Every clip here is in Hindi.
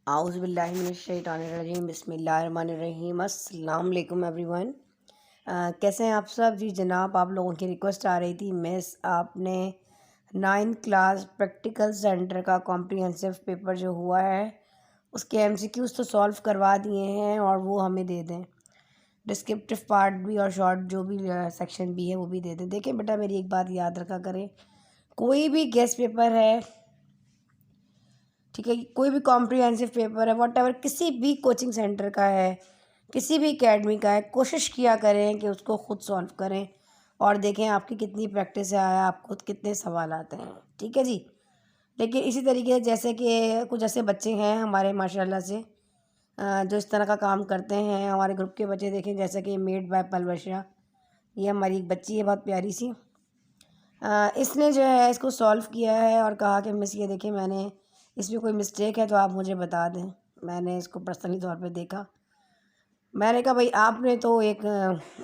आउज़ुबिल्लाहिमिनश्शैतानिर्रजीम बिस्मिल्लाहिर्रहमानिर्रहीम अस्सलाम वालेकुम एवरीवन। कैसे हैं आप सब जी। जनाब, आप लोगों की रिक्वेस्ट आ रही थी मिस आपने 9th क्लास प्रैक्टिकल सेंटर का कॉम्प्रिहेंसिव पेपर जो हुआ है उसके एमसीक्यूज़ तो सॉल्व करवा दिए हैं और वो हमें दे दें। डिस्क्रिप्टिव पार्ट भी और शॉर्ट जो भी सेक्शन भी है वो भी दे दें। देखें बेटा, मेरी एक बात याद रखा करें, कोई भी गेस्ट पेपर है, ठीक है, कोई भी कॉम्प्रिहेंसिव पेपर है, वॉट एवर, किसी भी कोचिंग सेंटर का है, किसी भी एकेडमी का है, कोशिश किया करें कि उसको ख़ुद सॉल्व करें और देखें आपकी कितनी प्रैक्टिस आया, आप खुद कितने सवाल आते हैं। ठीक है जी। लेकिन इसी तरीके से जैसे कि कुछ ऐसे बच्चे हैं हमारे माशाल्लाह से जो इस तरह का काम करते हैं। हमारे ग्रुप के बच्चे देखें, जैसे कि मेड बाय पलवशा, ये हमारी एक बच्ची है बहुत प्यारी सी। इसने जो है इसको सॉल्व किया है और कहा कि मिस ये देखिए मैंने इसमें कोई मिस्टेक है तो आप मुझे बता दें। मैंने इसको पर्सनली तौर पे देखा, मैंने कहा भाई आपने तो एक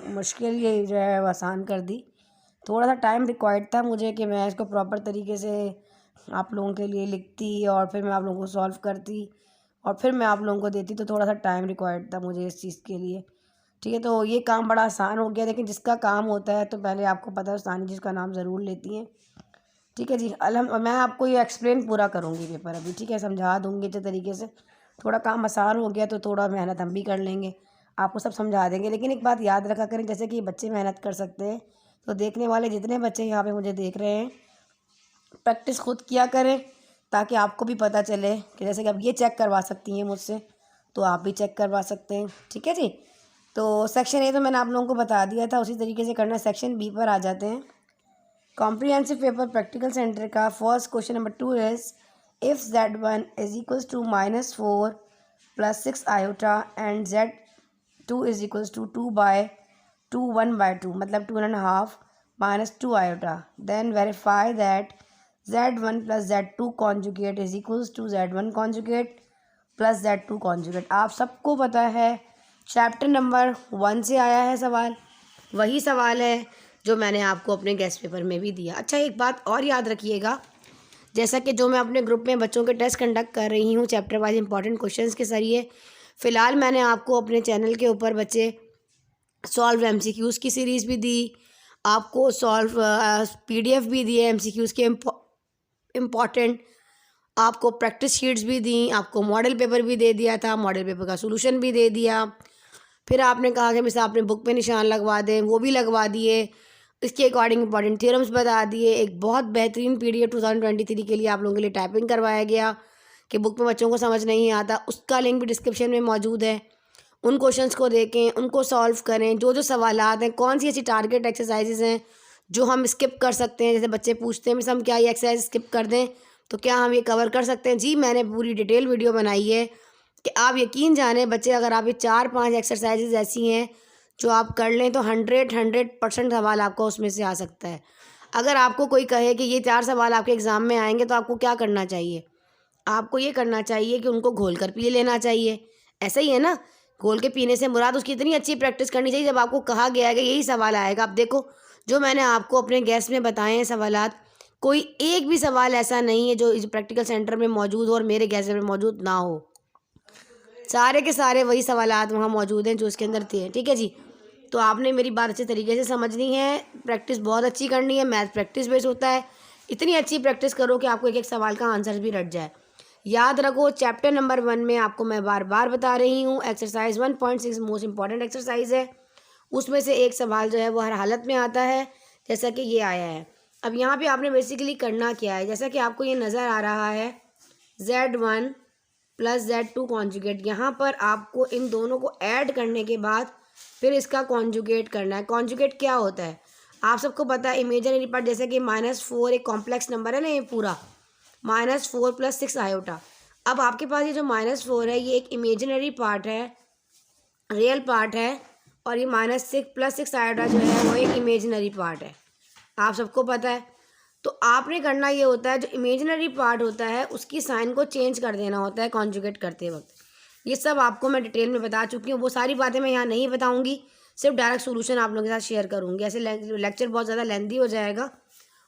मुश्किल ये जो है वो आसान कर दी। थोड़ा सा टाइम रिक्वायर्ड था मुझे कि मैं इसको प्रॉपर तरीके से आप लोगों के लिए लिखती और फिर मैं आप लोगों को सॉल्व करती और फिर मैं आप लोगों को देती, तो थोड़ा सा टाइम रिक्वायर्ड था मुझे इस चीज़ के लिए। ठीक है, तो ये काम बड़ा आसान हो गया। लेकिन जिसका काम होता है तो पहले आपको पता है आसानी जिसका नाम ज़रूर लेती हैं। ठीक है जी। मैं आपको ये एक्सप्लेन पूरा करूँगी पेपर अभी, ठीक है, समझा दूँगी अच्छे तरीके से। थोड़ा काम आसान हो गया तो थोड़ा मेहनत हम भी कर लेंगे, आपको सब समझा देंगे। लेकिन एक बात याद रखा करें, जैसे कि बच्चे मेहनत कर सकते हैं तो देखने वाले जितने बच्चे यहाँ पे मुझे देख रहे हैं, प्रैक्टिस खुद किया करें ताकि आपको भी पता चले कि जैसे कि आप ये चेक करवा सकती हैं मुझसे तो आप भी चेक करवा सकते हैं। ठीक है जी। तो सेक्शन ए तो मैंने आप लोगों को बता दिया था, उसी तरीके से करना है। सेक्शन बी पर आ जाते हैं। कॉम्प्रिहेंसिव पेपर प्रैक्टिकल सेंटर का first question number 2 is if Z1 is equals to -4 + 6 iota and Z2 is equals to 2/2 1/2 मतलब 2.5 - 2 iota, then verify that Z1 + Z2 conjugate is equals to Z1 conjugate + Z2 conjugate. आप सबको पता है चैप्टर नंबर 1 से आया है सवाल, वही सवाल है जो मैंने आपको अपने गेस्ट पेपर में भी दिया। अच्छा, एक बात और याद रखिएगा, जैसा कि जो मैं अपने ग्रुप में बच्चों के टेस्ट कंडक्ट कर रही हूँ चैप्टर वाइज इंपॉर्टेंट क्वेश्चंस के जरिए, फ़िलहाल मैंने आपको अपने चैनल के ऊपर बच्चे सॉल्व एमसीक्यूज़ की सीरीज़ भी दी, आपको सॉल्व पीडीएफ भी दिए एमसीक्यूज़ के इम्पॉर्टेंट, आपको प्रैक्टिस शीट्स भी दी, आपको मॉडल पेपर भी दे दिया था, मॉडल पेपर का सोल्यूशन भी दे दिया। फिर आपने कहा कि मिस आपने बुक पे निशान लगवा दें, वो भी लगवा दिए। इसके अकॉर्डिंग इंपॉर्टेंट थ्योरम्स बता दिए। एक बहुत बेहतरीन पीडीएफ 2023 के लिए आप लोगों के लिए टाइपिंग करवाया गया कि बुक में बच्चों को समझ नहीं आता, उसका लिंक भी डिस्क्रिप्शन में मौजूद है। उन क्वेश्चंस को देखें, उनको सॉल्व करें। जो जो सवालात हैं, कौन सी ऐसी टारगेट एक्सरसाइजेज हैं जो हम स्किप कर सकते हैं। जैसे बच्चे पूछते हैं मिस हम क्या ये एक्सरसाइज स्किप कर दें तो क्या हम ये कवर कर सकते हैं। जी, मैंने पूरी डिटेल वीडियो बनाई है कि आप यकीन जाने बच्चे, अगर आप ये 4-5 एक्सरसाइजेज ऐसी हैं जो आप कर लें तो 100% सवाल आपको उसमें से आ सकता है। अगर आपको कोई कहे कि ये 4 सवाल आपके एग्ज़ाम में आएंगे तो आपको क्या करना चाहिए? आपको ये करना चाहिए कि उनको घोल कर पी लेना चाहिए। ऐसा ही है ना, घोल के पीने से मुराद उसकी इतनी अच्छी प्रैक्टिस करनी चाहिए जब आपको कहा गया है कि यही सवाल आएगा। आप देखो, जो मैंने आपको अपने गेस्ट में बताए हैं सवालात, कोई एक भी सवाल ऐसा नहीं है जो इस प्रैक्टिकल सेंटर में मौजूद हो और मेरे गेस्ट में मौजूद ना हो। सारे के सारे वही सवालात वहाँ मौजूद हैं जो इसके अंदर थे। ठीक है जी। तो आपने मेरी बात अच्छे तरीके से समझनी है, प्रैक्टिस बहुत अच्छी करनी है। मैथ प्रैक्टिस बेस होता है, इतनी अच्छी प्रैक्टिस करो कि आपको एक एक सवाल का आंसर भी रट जाए। याद रखो, चैप्टर नंबर 1 में आपको मैं बार बार बता रही हूँ, एक्सरसाइज 1.6 मोस्ट इंपॉर्टेंट एक्सरसाइज है। उसमें से एक सवाल जो है वो हर हालत में आता है, जैसा कि ये आया है। अब यहाँ पे आपने बेसिकली करना क्या है, जैसा कि आपको ये नज़र आ रहा है Z1 + Z2 कॉन्जुगेट। यहाँ पर आपको इन दोनों को ऐड करने के बाद फिर इसका कॉन्जुगेट करना है। कॉन्जुगेट क्या होता है आप सबको पता है, इमेजिनरी पार्ट, जैसे कि -4 एक कॉम्प्लेक्स नंबर है ना, ये पूरा -4 + 6 आयोटा। अब आपके पास ये जो -4 है ये एक इमेजिनरी पार्ट है, रियल पार्ट है, और ये -6 + 6 आयोटा जो है वो एक इमेजिनरी पार्ट है, आप सबको पता है। तो आपने करना ये होता है, जो इमेजिनरी पार्ट होता है उसकी साइन को चेंज कर देना होता है कॉन्जुगेट करते वक्त। ये सब आपको मैं डिटेल में बता चुकी हूँ, वो सारी बातें मैं यहाँ नहीं बताऊँगी, सिर्फ डायरेक्ट सोल्यूशन आप लोगों के साथ शेयर करूँगी। ऐसे लेक्चर बहुत ज़्यादा लेंदी हो जाएगा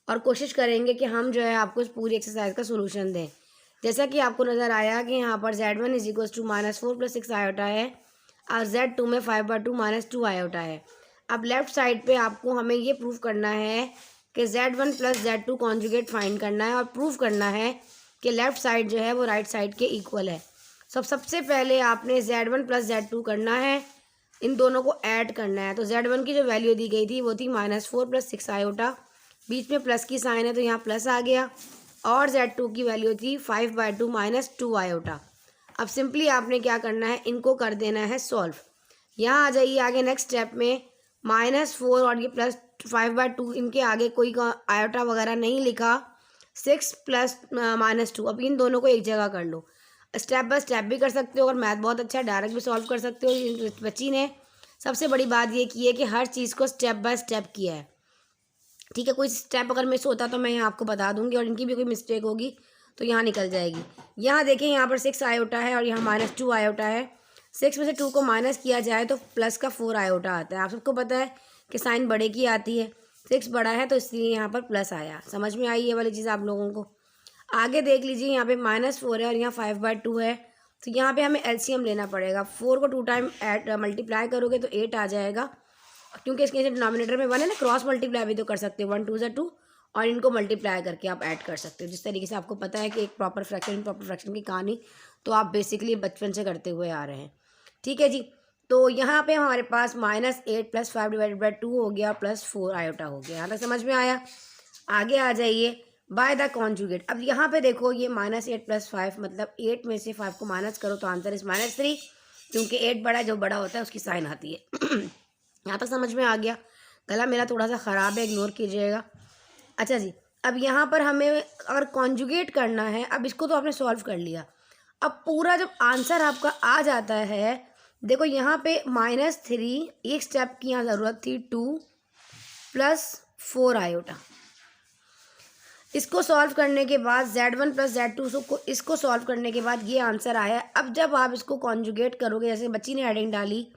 और कोशिश करेंगे कि हम जो है आपको इस पूरी एक्सरसाइज का सोल्यूशन दें। जैसा कि आपको नज़र आया कि यहाँ पर Z1 is equal to -4 + 6 iota है और Z2 में 5/2 -2 आयोटा है। अब लेफ्ट साइड पे आपको हमें ये प्रूव करना है कि Z1 + Z2 कॉन्जुगेट फाइंड करना है और प्रूव करना है कि लेफ्ट साइड जो है वो राइट साइड के इक्वल है। सबसे पहले आपने Z1 + Z2 करना है, इन दोनों को ऐड करना है। तो Z1 की जो वैल्यू दी गई थी वो थी -4 + 6 आयोटा, बीच में प्लस की साइन है तो यहाँ प्लस आ गया, और Z2 की वैल्यू थी 5/2 -2 आयोटा। अब सिंपली आपने क्या करना है, इनको कर देना है सॉल्व। यहाँ आ जाइए आगे नेक्स्ट स्टेप में, -4 और ये +5/2, इनके आगे कोई आयोटा वगैरह नहीं लिखा, 6 + -2। अब इन दोनों को एक जगह कर लो, स्टेप बाय स्टेप भी कर सकते हो, और मैथ बहुत अच्छा है डायरेक्ट भी सॉल्व कर सकते हो। बच्ची ने सबसे बड़ी बात ये की है कि हर चीज़ को स्टेप बाय स्टेप किया है। ठीक है, कोई स्टेप अगर मिस होता तो मैं यहाँ आपको बता दूंगी, और इनकी भी कोई मिस्टेक होगी तो यहाँ निकल जाएगी। यहाँ देखिए यहाँ पर 6 आयोटा है और यहाँ -2 आयोटा है। 6 में से 2 को माइनस किया जाए तो प्लस का 4 आयोटा आता है। आप सबको पता है कि साइन बड़े की आती है, 6 बड़ा है तो इसलिए यहाँ पर प्लस आया। समझ में आई ये वाली चीज़ आप लोगों को? आगे देख लीजिए, यहाँ पे -4 है और यहाँ 5/2 है, तो यहाँ पे हमें एलसीएम लेना पड़ेगा। 4 को 2 टाइम मल्टीप्लाई करोगे तो 8 आ जाएगा, क्योंकि इसके डिनोमिनेटर में 1 है ना, क्रॉस मल्टीप्लाई भी तो कर सकते हो, 1 2 = 2, और इनको मल्टीप्लाई करके आप ऐड कर सकते हो। जिस तरीके से आपको पता है कि एक प्रॉपर फ्रैक्शन की कहानी तो आप बेसिकली बचपन से करते हुए आ रहे हैं। ठीक है जी, तो यहाँ पे हमारे पास -8 + 5/2 हो गया, +4 आयोटा हो गया। यहाँ तक समझ में आया? आगे आ जाइए, बाय द कॉन्जुगेट। अब यहाँ पे देखो, ये -8 + 5 मतलब 8 में से 5 को माइनस करो तो आंसर इज -3, क्योंकि 8 बड़ा जो बड़ा होता है उसकी साइन आती है। यहाँ तक समझ में आ गया? गला मेरा थोड़ा सा ख़राब है, इग्नोर कीजिएगा। अच्छा जी, अब यहाँ पर हमें अगर कॉन्जुगेट करना है, अब इसको तो आपने सॉल्व कर लिया, अब पूरा जब आंसर आपका आ जाता है, देखो यहाँ पे -3, एक स्टेप की यहाँ ज़रूरत थी, 2 + 4 आयोटा। इसको सॉल्व करने के बाद Z1 + Z2 को इसको सॉल्व करने के बाद ये आंसर आया। अब जब आप इसको कॉन्जुगेट करोगे, जैसे बच्ची ने हेडिंग डाली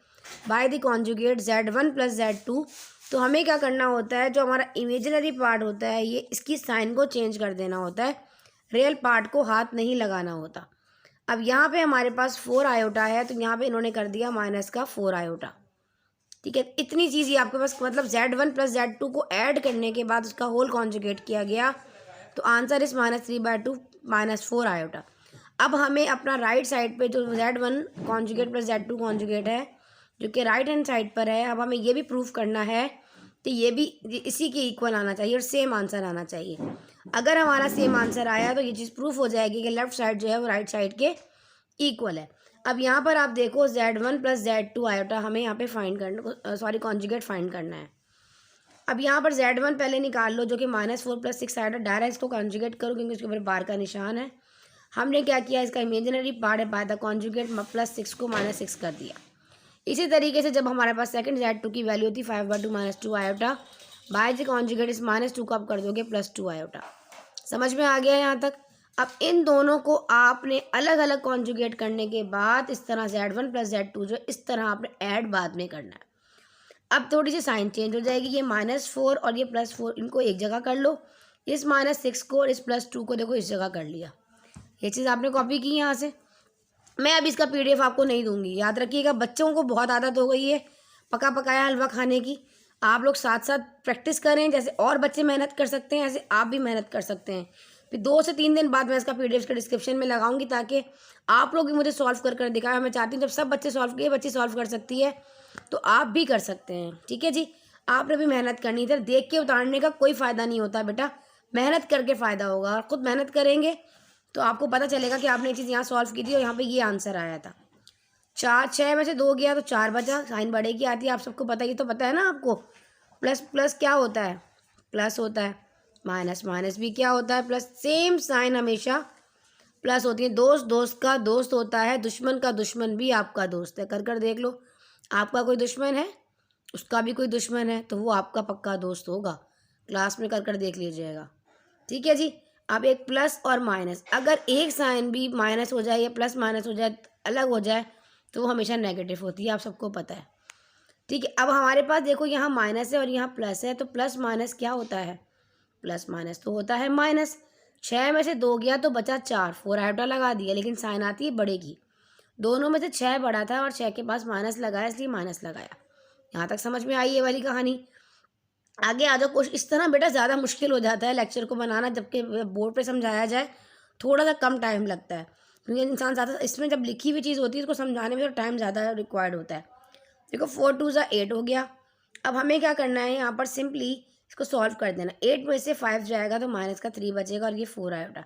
by the conjugate Z1 + Z2, तो हमें क्या करना होता है, जो हमारा इमेजिनरी पार्ट होता है ये इसकी साइन को चेंज कर देना होता है, रियल पार्ट को हाथ नहीं लगाना होता। अब यहाँ पे हमारे पास 4 आयोटा है, तो यहाँ पे इन्होंने कर दिया -4 आयोटा। ठीक है, इतनी चीज़ ही आपके पास, मतलब Z1 + Z2 को ऐड करने के बाद उसका होल कॉन्जुगेट किया गया, तो आंसर इस -3/2 -4 आयोटा। अब हमें अपना राइट साइड पे जो Z1 कॉन्जुगेट + Z2 कॉन्जुगेट है, जो कि राइट हैंड साइड पर है, अब हमें ये भी प्रूफ करना है कि ये भी इसी के इक्वल आना चाहिए और सेम आंसर आना चाहिए। अगर हमारा सेम आंसर आया तो ये चीज़ प्रूफ हो जाएगी कि लेफ्ट साइड जो है वो राइट साइड के इक्वल है। अब यहाँ पर आप देखो, Z1 + Z2 आयोटा हमें यहाँ पे फाइंड करना, सॉरी कॉन्जुगेट फाइंड करना है। अब यहाँ पर Z1 पहले निकाल लो, जो कि -4 + 6 आयोटा, डायरेक्ट इसको कॉन्जुगेट करो क्योंकि उसके ऊपर बार का निशान है। हमने क्या किया, इसका इमेजिनरी पार्ट है, बाय द कॉन्जुगेट +6 को -6 कर दिया। इसी तरीके से जब हमारे पास सेकंड Z2 की वैल्यू थी 5/2 -2 आयोटा, बाय द कॉन्जुगेट इस -2 को आप कर दोगे +2 आयोटा। समझ में आ गया यहाँ तक? अब इन दोनों को आपने अलग अलग कॉन्जुगेट करने के बाद इस तरह Z1 + Z2 जो इस तरह आपने ऐड बाद में करना है। अब थोड़ी सी साइन चेंज हो जाएगी, ये -4 और ये +4 इनको एक जगह कर लो, इस -6 को और इस +2 को देखो इस जगह कर लिया। ये चीज़ आपने कॉपी की यहाँ से। मैं अब इसका PDF आपको नहीं दूंगी, याद रखिएगा, बच्चों को बहुत आदत हो गई है पका पकाया हलवा खाने की। आप लोग साथ साथ प्रैक्टिस करें, जैसे और बच्चे मेहनत कर सकते हैं ऐसे आप भी मेहनत कर सकते हैं। फिर 2 से 3 दिन बाद मैं इसका PDF का डिस्क्रिप्शन में लगाऊंगी, ताकि आप लोग भी मुझे सॉल्व कर कर दिखाएं। मैं चाहती हूँ जब सब बच्चे सॉल्व किए, बच्ची सॉल्व कर सकती है तो आप भी कर सकते हैं। ठीक है जी, आपने भी मेहनत करनी है, देख के उतारने का कोई फ़ायदा नहीं होता बेटा, मेहनत करके फ़ायदा होगा। और ख़ुद मेहनत करेंगे तो आपको पता चलेगा कि आपने ये चीज़ यहाँ सॉल्व की थी और यहाँ पे ये आंसर आया था। 6 में से 2 गया तो 4 बचा, साइन बड़े की आती है, आप सबको पता, ये तो पता है ना आपको। प्लस क्या होता है, प्लस होता है, माइनस भी क्या होता है, प्लस। सेम साइन हमेशा प्लस होती है। दोस्त का दोस्त होता है, दुश्मन का दुश्मन भी आपका दोस्त है। कर कर देख लो, आपका कोई दुश्मन है, उसका भी कोई दुश्मन है, तो वो आपका पक्का दोस्त होगा। क्लास में कर कर देख लीजिएगा। ठीक है जी, अब एक प्लस और माइनस, अगर एक साइन भी माइनस हो जाए या प्लस माइनस हो जाए, अलग हो जाए, तो वो हमेशा नेगेटिव होती है, आप सबको पता है। ठीक है, अब हमारे पास देखो यहाँ माइनस है और यहाँ प्लस है, तो प्लस माइनस क्या होता है, प्लस माइनस तो होता है माइनस। 6 में से 2 गया तो बचा 4, 4 आयोटा लगा दिया, लेकिन साइन आती है बड़े की। दोनों में से 6 बड़ा था और 6 के पास माइनस लगाया, इसलिए माइनस लगाया। यहाँ तक समझ में आई ये वाली कहानी। आगे आ जाओ। कुछ इस तरह बेटा ज़्यादा मुश्किल हो जाता है लेक्चर को बनाना, जबकि बोर्ड पे समझाया जाए थोड़ा सा कम टाइम लगता है, क्योंकि इंसान ज़्यादा इसमें जब लिखी हुई चीज़ होती है इसको समझाने में तो टाइम ज़्यादा रिक्वायर्ड होता है। देखो 4 2 ज़ा 8 हो गया। अब हमें क्या करना है, यहाँ पर सिंपली इसको सॉल्व कर देना। 8 में से 5 जाएगा तो माइनस का 3 बचेगा और ये 4 आएगा।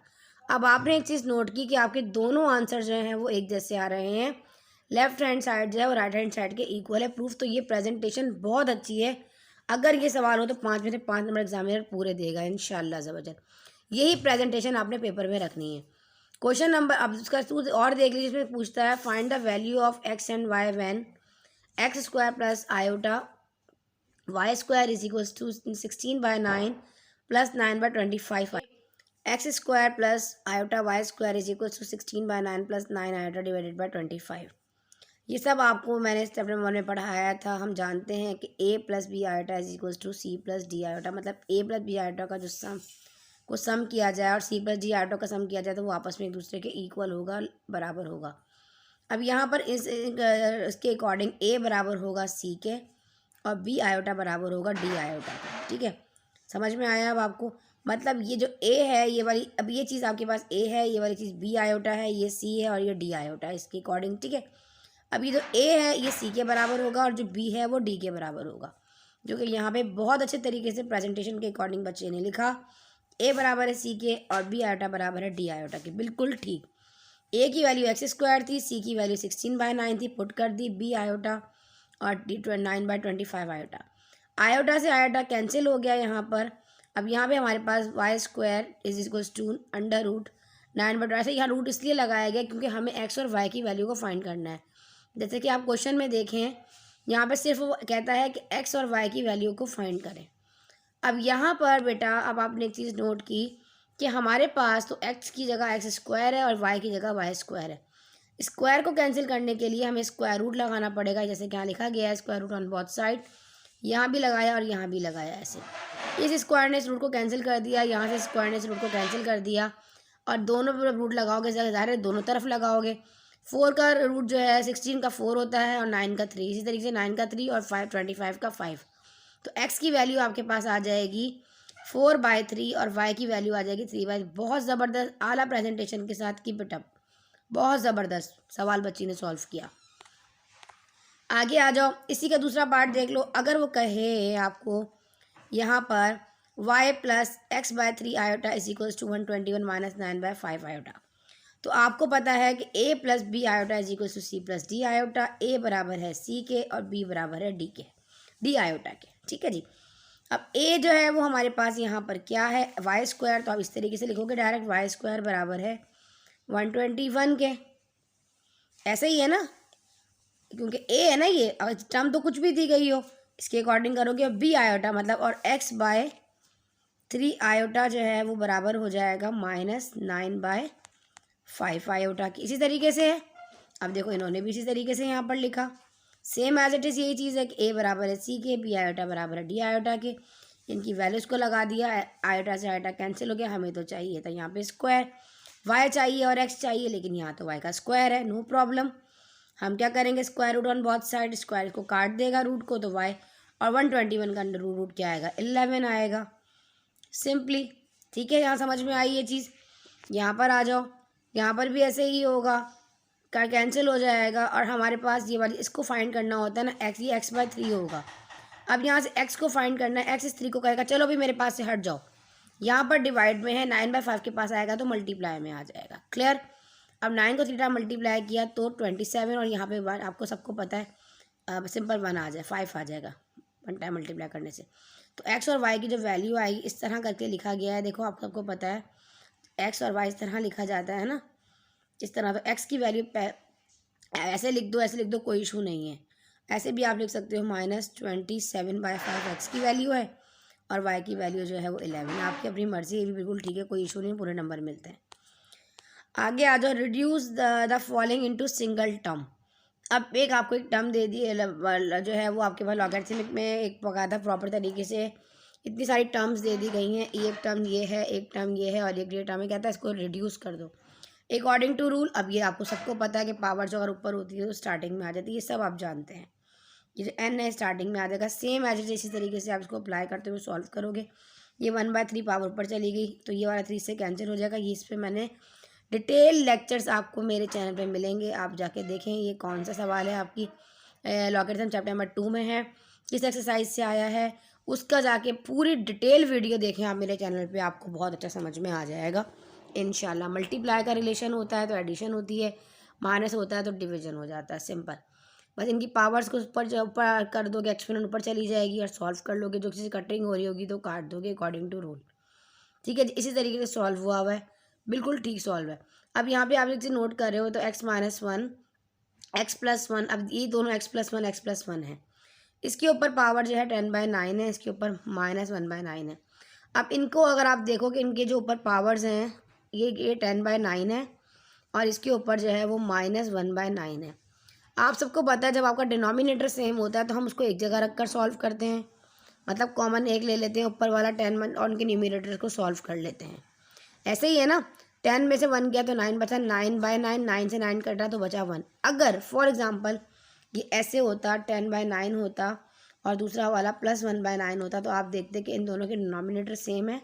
अब आपने एक चीज़ नोट की कि आपके दोनों आंसर जो हैं वो एक जैसे आ रहे हैं। लेफ्ट हैंड साइड जो है वो राइट हैंड साइड के इक्वल है। प्रूफ तो ये प्रेजेंटेशन बहुत अच्छी है। अगर ये सवाल हो तो 5 में से 5 नंबर एग्जामिनर पूरे देगा इंशाल्लाह ज़बरदस्त। यही प्रेजेंटेशन आपने पेपर में रखनी है। क्वेश्चन नंबर अब उसका और देख लीजिए, इसमें पूछता है find the value of X and Y when X square plus iota Y square is equals to 16/9 plus 9/25। X square plus iota Y square is equals to 16/9 plus 9 iota divided by 25। ये सब आपको मैंने चैप्टर 1 में पढ़ाया था। हम जानते हैं कि a plus B iota is equals to C plus D iota, मतलब a प्लस बी आयोटा का जो सम किया जाए और c प्लस डी आयोटा का सम किया जाए तो वो आपस में एक दूसरे के इक्वल होगा, बराबर होगा। अब यहाँ पर इसके अकॉर्डिंग a बराबर होगा c के और b आयोटा बराबर होगा d आयोटा के। ठीक है, समझ में आया अब आपको? मतलब ये जो a है ये वाली, अब ये चीज़ आपके पास a है, ये वाली चीज़ b आयोटा है, ये c है और ये d आयोटा है इसके अकॉर्डिंग। ठीक है, अब ये जो a है ये c के बराबर होगा और जो b है वो d के बराबर होगा, जो कि यहाँ पे बहुत अच्छे तरीके से प्रेजेंटेशन के अकॉर्डिंग बच्चे ने लिखा। a बराबर है c के और b आयोटा बराबर है d आयोटा के, बिल्कुल ठीक। a की वैल्यू एक्स स्क्वायर थी, c की वैल्यू 16/9 थी, पुट कर दी b आयोटा और d 9/25 आयोटा। आयोटा से आयोटा कैंसिल हो गया यहाँ पर। अब यहाँ पे हमारे पास y square is equals to under root 9/, ऐसे यहाँ रूट इसलिए लगाया गया क्योंकि हमें एक्स और वाई की वैल्यू को फाइंड करना है। जैसे कि आप क्वेश्चन में देखें, यहाँ पे सिर्फ वो कहता है कि एक्स और वाई की वैल्यू को फाइंड करें। अब यहाँ पर बेटा अब आपने एक चीज़ नोट की कि हमारे पास तो एक्स की जगह एक्स स्क्वायर है और वाई की जगह वाई स्क्वायर है। स्क्वायर को कैंसिल करने के लिए हमें स्क्वायर रूट लगाना पड़ेगा, जैसे कि यहाँ लिखा गया है square root on both side. यहाँ भी लगाया और यहाँ भी लगाया। ऐसे इस स्क्वायर ने इस रूट को कैंसिल कर दिया, यहाँ से स्क्वायर ने इस रूट को कैंसिल कर दिया और दोनों रूट लगाओगे, ज़ाहिर है दोनों तरफ लगाओगे। 4 का रूट जो है 16 का 4 होता है और 9 का 3, इसी तरीके से 9 का 3 और 25 का 5। तो x की वैल्यू आपके पास आ जाएगी 4/3 और y की वैल्यू आ जाएगी 3/। बहुत ज़बरदस्त आला प्रेजेंटेशन के साथ कीप इट अप, बहुत ज़बरदस्त सवाल बच्ची ने सॉल्व किया। आगे आ जाओ, इसी का दूसरा पार्ट देख लो। अगर वो कहे आपको यहाँ पर y plus x/3 iota is equals to 121 minus 9/5 iota, तो आपको पता है कि a plus B iota is equals to C plus D iota. a बराबर है c के और b बराबर है d आयोटा के। ठीक है जी, अब a जो है वो हमारे पास यहाँ पर क्या है, वाई स्क्वायर। तो आप इस तरीके से लिखोगे डायरेक्ट, वाई स्क्वायर बराबर है 121 के। ऐसे ही है ना, क्योंकि a है ना ये, टर्म तो कुछ भी दी गई हो इसके अकॉर्डिंग करोगे। b आयोटा मतलब और x/3 आयोटा जो है वो बराबर हो जाएगा -9/5 आयोटा की। इसी तरीके से है, अब देखो इन्होंने भी इसी तरीके से यहाँ पर लिखा। सेम एज इट इज़ यही चीज़ है कि a बराबर है c के, b आयोटा बराबर है d आयोटा के। इनकी वैल्यूज़ को लगा दिया, आयोटा से आयोटा कैंसिल हो गया। हमें तो चाहिए था यहाँ पे स्क्वायर, y चाहिए और x चाहिए, लेकिन यहाँ तो y का स्क्वायर है, नो प्रॉब्लम। हम क्या करेंगे, square root on both side, square को काट देगा रूट को, तो y और 121 का अंडर रूट क्या आएगा, 11 आएगा सिंपली। ठीक है, यहाँ समझ में आई ये चीज़। यहाँ पर आ जाओ, यहाँ पर भी ऐसे ही होगा, का कैंसिल हो जाएगा और हमारे पास ये वाली इसको फाइंड करना होता है ना, एक्स, ये x/3 होगा। अब यहाँ से x को फाइंड करना है, x इस 3 को कहेगा चलो भी मेरे पास से हट जाओ। यहाँ पर डिवाइड में है, 9/5 के पास आएगा तो मल्टीप्लाई में आ जाएगा। क्लियर? अब 9 को 3 टाइम मल्टीप्लाई किया तो 27 और यहाँ पे 1, आपको सबको पता है सिंपल 1 आ जाए, 5 आ जाएगा 1 टाइम मल्टीप्लाई करने से। तो x और y की जो वैल्यू आएगी इस तरह करके लिखा गया है। देखो आप सबको पता है x और y इस तरह लिखा जाता है ना, इस तरह। तो x की वैल्यू ऐसे लिख दो, ऐसे लिख दो, कोई इशू नहीं है। ऐसे भी आप लिख सकते हो -27/5 x की वैल्यू है और y की वैल्यू जो है वो 11। आपकी अपनी मर्जी, ये भी बिल्कुल ठीक है, कोई इशू नहीं, पूरे नंबर मिलते हैं। आगे आ जाओ, reduce the following into single term. अब एक आपको एक टर्म दे दी जो है वो आपके पास लॉगरिथमिक में एक बकायदा प्रॉपर तरीके से इतनी सारी टर्म्स दे दी गई हैं, एक टर्म ये है, एक टर्म ये है और एक ये टर्म है, कहता है इसको रिड्यूस कर दो अकॉर्डिंग टू रूल। अब ये आपको सबको पता है कि पावर जो अगर ऊपर होती है तो स्टार्टिंग में आ जाती है, ये सब आप जानते हैं। ये जो n है स्टार्टिंग में आ जाएगा, सेम एज इट इसी तरीके से आप इसको अप्लाई करते हुए सॉल्व करोगे। ये 1/3 पावर ऊपर चली गई तो ये वाला 3 से कैंसिल हो जाएगा। ये इस पर मैंने डिटेल लेक्चर्स आपको मेरे चैनल पे मिलेंगे, आप जाके देखें ये कौन सा सवाल है आपकी लॉगरिथम चैप्टर नंबर 2 में है, किस एक्सरसाइज से आया है, उसका जाके पूरी डिटेल वीडियो देखें आप मेरे चैनल पे, आपको बहुत अच्छा समझ में आ जाएगा इंशाल्लाह। मल्टीप्लाई का रिलेशन होता है तो एडिशन होती है, माइनस होता है तो डिवीजन हो जाता है, सिंपल। बस इनकी पावर्स को ऊपर कर दोगे, एक्सपोनेंट ऊपर चली जाएगी और सॉल्व कर लोगे। जो किसी कटिंग हो रही होगी तो काट दोगे अकॉर्डिंग टू रूल, ठीक है। इसी तरीके से सॉल्व हुआ है, बिल्कुल ठीक सॉल्व है। अब यहाँ पे आप एक चीज़ नोट कर रहे हो तो x-1 x+1, अब ये दोनों x+1 है। इसके ऊपर पावर जो है 10/9 है, इसके ऊपर -1/9 है। अब इनको अगर आप देखो कि इनके जो ऊपर पावर्स हैं ये 10/9 है और इसके ऊपर जो है वो -1/9 है। आप सबको पता है जब आपका डिनोमिनेटर सेम होता है तो हम उसको एक जगह रख कर सॉल्व करते हैं, मतलब कॉमन एक ले लेते हैं, ऊपर वाला 10 और उनके न्यूमिनेटर को सॉल्व कर लेते हैं। ऐसे ही है ना, 10 में से 1 गया तो 9 बचा, 9/9, 9 से 9 कटा तो बचा 1। अगर फॉर एग्जांपल ये ऐसे होता 10/9 होता और दूसरा वाला +1/9 होता तो आप देखते कि इन दोनों के डिनोमिनेटर सेम है।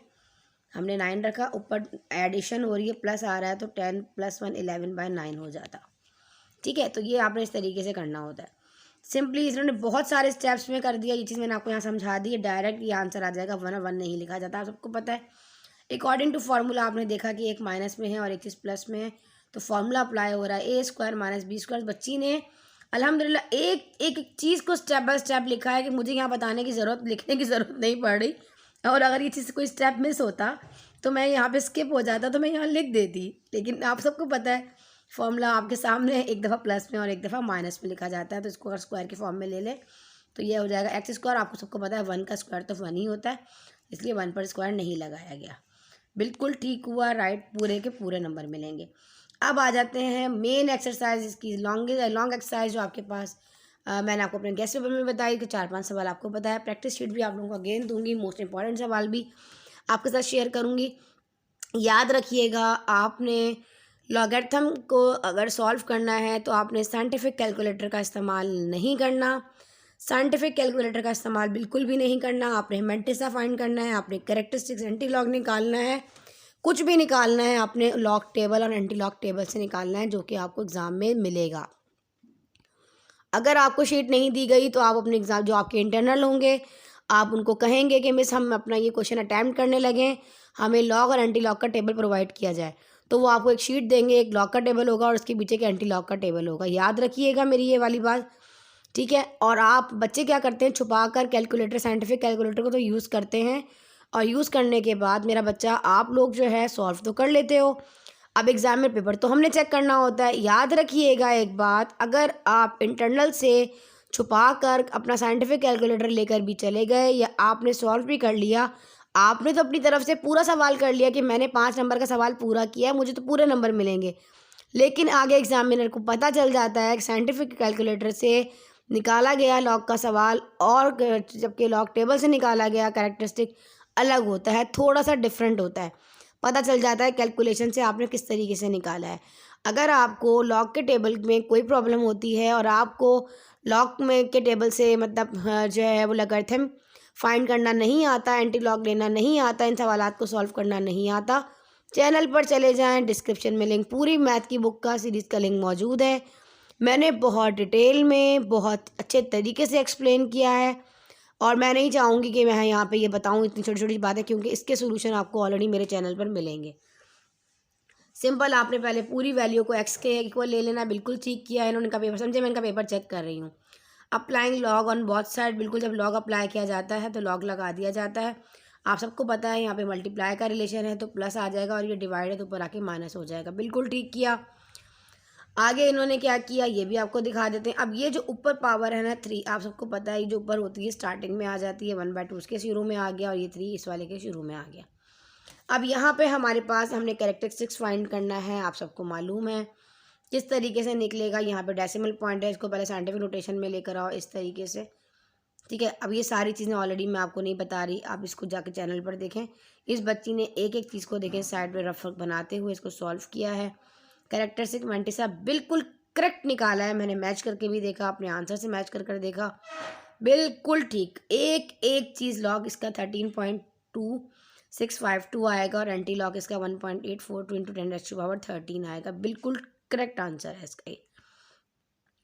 हमने 9 रखा, ऊपर एडिशन हो रही है, प्लस आ रहा है तो 10 + 1 11/9 हो जाता, ठीक है। तो ये आपने इस तरीके से करना होता है। सिंपली इन्होंने बहुत सारे स्टेप्स में कर दिया, ये चीज़ मैंने आपको यहाँ समझा दी है, डायरेक्ट ये आंसर आ जाएगा। 1 और 1 नहीं लिखा जाता, आप सबको पता है। अकॉर्डिंग टू फार्मूला आपने देखा कि एक माइनस में है और एक चीज़ प्लस में है, तो फार्मूला अप्लाई हो रहा है a² - b²। बच्ची ने अल्हम्दुलिल्लाह एक एक चीज़ को स्टेप बाय स्टेप लिखा है कि मुझे यहाँ बताने की ज़रूरत, लिखने की ज़रूरत नहीं पड़ रही। और अगर ये चीज़ कोई स्टेप मिस होता तो मैं यहाँ पे स्किप हो जाता तो मैं यहाँ लिख देती, लेकिन आप सबको पता है फॉर्मूला आपके सामने एक दफ़ा प्लस में और एक दफ़ा माइनस में लिखा जाता है। तो इसको अगर स्क्वायर की फॉर्म में ले ले तो ये हो जाएगा x²। आपको सबको पता है 1 का स्क्वायर तो 1 ही होता है, इसलिए 1 पर स्क्वायर नहीं लगाया गया। बिल्कुल ठीक हुआ, राइट, पूरे के पूरे नंबर मिलेंगे। अब आ जाते हैं मेन एक्सरसाइज, इसकी लॉन्ग एक्सरसाइज जो आपके पास मैंने आपको अपने गेस्ट पेपर में बताई कि 4-5 सवाल आपको पता है। प्रैक्टिस शीट भी आप लोगों को अगेन दूंगी, मोस्ट इंपॉर्टेंट सवाल भी आपके साथ शेयर करूंगी। याद रखिएगा, आपने लॉगरिथम को अगर सॉल्व करना है तो आपने साइंटिफिक कैलकुलेटर का इस्तेमाल नहीं करना। साइंटिफिक कैलकुलेटर का इस्तेमाल बिल्कुल भी नहीं करना। आपने मेंटिसा फाइंड करना है, आपने कैरेक्टरिस्टिक्स एंटी लॉग निकालना है, कुछ भी निकालना है आपने लॉग टेबल और एंटी लॉग टेबल से निकालना है, जो कि आपको एग्ज़ाम में मिलेगा। अगर आपको शीट नहीं दी गई तो आप अपने एग्ज़ाम जो आपके इंटरनल होंगे आप उनको कहेंगे कि मिस हम अपना ये क्वेश्चन अटैम्प्ट करने लगें, हमें लॉग और एंटी लॉग का टेबल प्रोवाइड किया जाए। तो वो आपको एक शीट देंगे, एक लॉग का टेबल होगा और उसके पीछे के एंटी लॉग का टेबल होगा। याद रखिएगा मेरी ये वाली बात, ठीक है। और आप बच्चे क्या करते हैं, छुपा कर कैलकुलेटर, साइंटिफिक कैलकुलेटर को तो यूज़ करते हैं और यूज़ करने के बाद मेरा बच्चा आप लोग जो है सॉल्व तो कर लेते हो, अब एग्ज़ाम में पेपर तो हमने चेक करना होता है। याद रखिएगा एक बात, अगर आप इंटरनल से छुपा कर अपना साइंटिफिक कैलकुलेटर लेकर भी चले गए या आपने सॉल्व भी कर लिया, आपने तो अपनी तरफ से पूरा सवाल कर लिया कि मैंने 5 नंबर का सवाल पूरा किया है, मुझे तो पूरे नंबर मिलेंगे। लेकिन आगे एग्जामिनर को पता चल जाता है कि साइंटिफिक कैलकुलेटर से निकाला गया लॉग का सवाल और जबकि लॉग टेबल से निकाला गया कैरेक्टरिस्टिक अलग होता है, थोड़ा सा डिफरेंट होता है। पता चल जाता है कैलकुलेशन से आपने किस तरीके से निकाला है। अगर आपको लॉग के टेबल में कोई प्रॉब्लम होती है और आपको लॉग में के टेबल से मतलब जो है वो लॉगरिथम फाइंड करना नहीं आता, एंटी लॉग लेना नहीं आता, इन सवालात को सॉल्व करना नहीं आता, चैनल पर चले जाएं, डिस्क्रिप्शन में लिंक, पूरी मैथ की बुक का सीरीज़ का लिंक मौजूद है। मैंने बहुत डिटेल में बहुत अच्छे तरीके से एक्सप्लेन किया है और मैं नहीं चाहूँगी कि मैं यहाँ पे ये बताऊँ इतनी छोटी छोटी बातें, क्योंकि इसके सोल्यूशन आपको ऑलरेडी मेरे चैनल पर मिलेंगे। सिंपल, आपने पहले पूरी वैल्यू को एक्स के इक्वल ले लेना, बिल्कुल ठीक किया है इन्होंने का पेपर, समझे, मैं इनका पेपर चेक कर रही हूँ। Applying log on both side, बिल्कुल जब लॉग अप्लाई किया जाता है तो लॉग लगा दिया जाता है। आप सबको पता है यहाँ पे मल्टीप्लाई का रिलेशन है तो प्लस आ जाएगा और ये डिवाइड है तो ऊपर आके माइनस हो जाएगा, बिल्कुल ठीक किया। आगे इन्होंने क्या किया ये भी आपको दिखा देते हैं। अब ये जो ऊपर पावर है ना 3, आप सबको पता है ये जो ऊपर होती है स्टार्टिंग में आ जाती है, 1/2 उसके शुरू में आ गया और ये 3 इस वाले के शुरू में आ गया। अब यहाँ पे हमारे पास हमने कैरेक्टरिस्टिक्स फाइंड करना है, आप सबको मालूम है किस तरीके से निकलेगा। यहाँ पे डेसिमल पॉइंट है, इसको पहले साइंटिफिक नोटेशन में लेकर आओ इस तरीके से, ठीक है। अब ये सारी चीज़ें ऑलरेडी मैं आपको नहीं बता रही, आप इसको जाके चैनल पर देखें। इस बच्ची ने एक एक चीज़ को देखें साइड में रफ बनाते हुए इसको सॉल्व किया है। कैरेक्टरिस्टिक मैंटिसा बिल्कुल करेक्ट निकाला है, मैंने मैच करके भी देखा, अपने आंसर से मैच कर कर देखा, बिल्कुल ठीक। एक एक चीज़ लॉग इसका 13.2652 आएगा और एंटी लॉग इसका 1.842 इंटू 10⁻13 आएगा। बिल्कुल करेक्ट आंसर है इसका।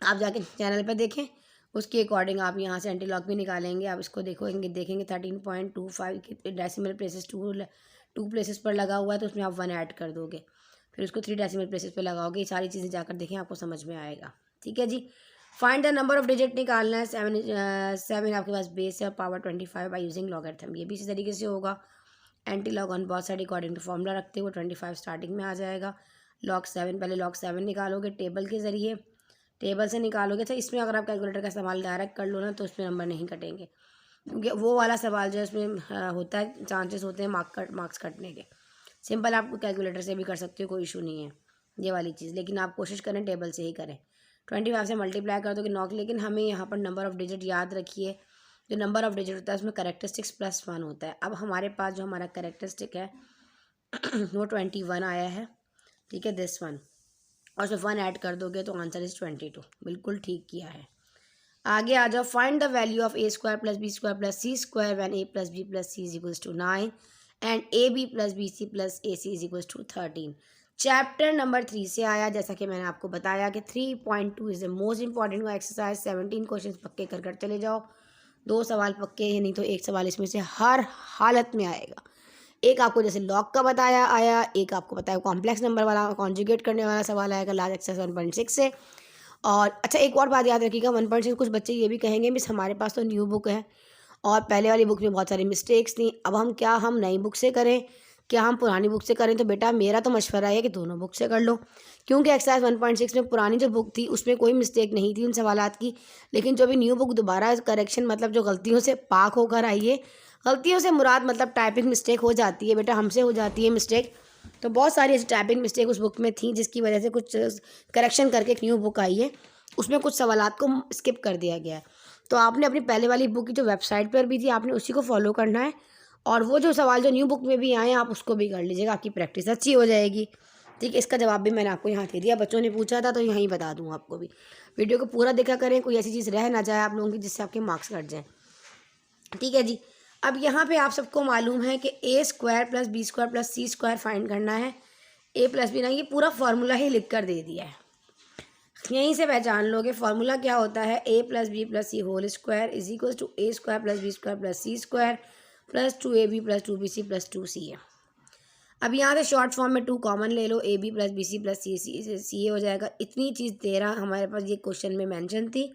आप जाके चैनल पर देखें, उसके अकॉर्डिंग आप यहाँ से एंटी लॉग भी निकालेंगे। आप इसको देखेंगे 13.25 के डेसिमल प्लेसेस टू प्लेसेस पर लगा हुआ है, तो उसमें आप 1 ऐड कर दोगे, फिर उसको 3 डेसिमल प्लेसेस पे लगाओगे। ये सारी चीज़ें जाकर देखें, आपको समझ में आएगा। ठीक है जी। Find the number of digit निकालना है। 7 आपके पास बेस है और पावर 25 बाई यूजिंग लॉगरिथम। ये भी इसी तरीके से होगा। एंटी लॉग ऑन बहुत साइड अकॉर्डिंग टू फॉर्मूला रखते हुए 25 स्टार्टिंग में आ जाएगा। लॉग 7 पहले लॉग 7 निकालोगे टेबल के ज़रिए, टेबल से निकालोगे। तो इसमें अगर आप कैलकुलेटर का इस्तेमाल डायरेक्ट कर लो ना, तो उसमें नंबर नहीं कटेंगे, क्योंकि वो वाला सवाल जो है उसमें होता है, चांसेस होते हैं मार्क्स कटने के। सिंपल आप कैलकुलेटर से भी कर सकते हो, कोई इशू नहीं है ये वाली चीज़, लेकिन आप कोशिश करें टेबल से ही करें। 25 से मल्टीप्लाई कर दो कि 9, लेकिन हमें यहाँ पर नंबर ऑफ डिजिट याद रखिए, जो नंबर ऑफ डिजिट होता है उसमें करेक्टरिस्टिक्स +1 होता है। अब हमारे पास जो हमारा करेक्टरिस्टिक है वो 21 आया है। ठीक है, दिस वन, और उसमें 1 ऐड कर दोगे तो आंसर इज़ 22। बिल्कुल ठीक किया है। आगे आ जाओ। Find the value of a² + b² + c² when a + b + c = 9 and ab + bc + ac = 13। Chapter number 3 से आया। जैसा कि मैंने आपको बताया कि 3.2 is the most important exercise. 17 question पक्के कर कर चले जाओ। 2 सवाल पक्के हैं, नहीं तो एक सवाल इसमें से हर हालत में आएगा। एक आपको जैसे लॉग का बताया आया, एक आपको बताया कॉम्प्लेक्स नंबर वाला कॉन्जुगेट करने वाला सवाल आएगा लार्ज एक्सरसाइज 1.6 से। और अच्छा, एक और बात याद रखिएगा, 1.6 कुछ बच्चे ये भी कहेंगे मिस हमारे पास तो न्यू बुक है और पहले वाली बुक में बहुत सारी मिस्टेक्स थी, अब हम नई बुक से करें, क्या हम पुरानी बुक से करें? तो बेटा मेरा तो मशवरा है कि दोनों बुक से कर लो, क्योंकि एक्सरसाइज 1.6 में पुरानी जो बुक थी उसमें कोई मिस्टेक नहीं थी उन सवालात की, लेकिन जो भी न्यू बुक दोबारा करेक्शन मतलब जो गलतियों से पाक होकर आई है, गलतियों से मुराद मतलब टाइपिंग मिस्टेक हो जाती है बेटा, हमसे हो जाती है मिस्टेक, तो बहुत सारी ऐसी टाइपिंग मिस्टेक उस बुक में थी जिसकी वजह से कुछ करेक्शन करके एक न्यू बुक आई है, उसमें कुछ सवालात को स्किप कर दिया गया है। तो आपने अपनी पहले वाली बुक की जो वेबसाइट पर भी थी आपने उसी को फॉलो करना है, और वो जो सवाल जो न्यू बुक में भी आए हैं आप उसको भी कर लीजिएगा, आपकी प्रैक्टिस अच्छी हो जाएगी। ठीक है, इसका जवाब भी मैंने आपको यहाँ दे दिया, बच्चों ने पूछा था तो यहीं बता दूँ आपको भी। वीडियो को पूरा देखा करें, कोई ऐसी चीज़ रह ना जाए आप लोगों की जिससे आपके मार्क्स कट जाएँ। ठीक है जी। अब यहाँ पे आप सबको मालूम है कि a² + b² + c² फाइंड करना है। a + b ना, ये पूरा फार्मूला ही लिख कर दे दिया है, यहीं से पहचान लोगे फार्मूला क्या होता है। a + b + c whole square is equal to a² + b² + c² + 2ab + 2bc + 2c है। अब यहाँ से शॉर्ट फॉर्म में 2 कॉमन ले लो, ab + bc + c हो जाएगा। इतनी चीज़ 13 हमारे पास ये क्वेश्चन में मेंशन थी,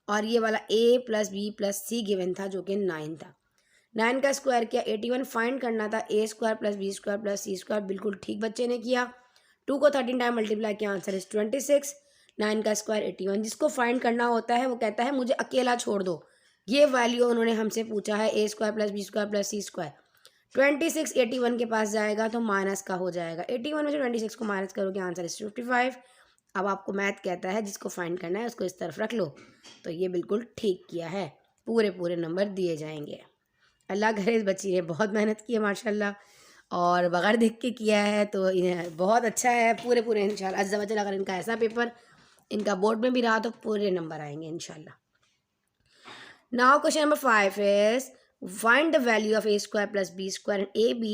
और ये वाला a + b + c गिवन था जो कि 9 था। 9 का स्क्वायर किया 81, फाइंड करना था a² + b² + c²। बिल्कुल ठीक बच्चे ने किया। 2 को 13 टाइम मल्टीप्लाई किया, आंसर इज 26। 9 का स्क्वायर 81। जिसको फाइंड करना होता है वो कहता है मुझे अकेला छोड़ दो, ये वैल्यू उन्होंने हमसे पूछा है a² + b² + c²। 26 81 के पास जाएगा तो माइनस का हो जाएगा, 81 में से 26 को माइनस करोगे आंसर इज 55। अब आपको मैथ कहता है जिसको फाइंड करना है उसको इस तरफ रख लो, तो ये बिल्कुल ठीक किया है, पूरे नंबर दिए जाएंगे। अल्लाह करे इस बच्ची ने बहुत मेहनत की है माशाल्लाह, और बगैर देख के किया है तो बहुत अच्छा है। पूरे इंशाल्लाह अज़्ज़ा वजल अगर इनका ऐसा पेपर इनका बोर्ड में भी रहा तो पूरे नंबर आएंगे इंशाल्लाह। Now question number 5 is find the value of a² + b² and ab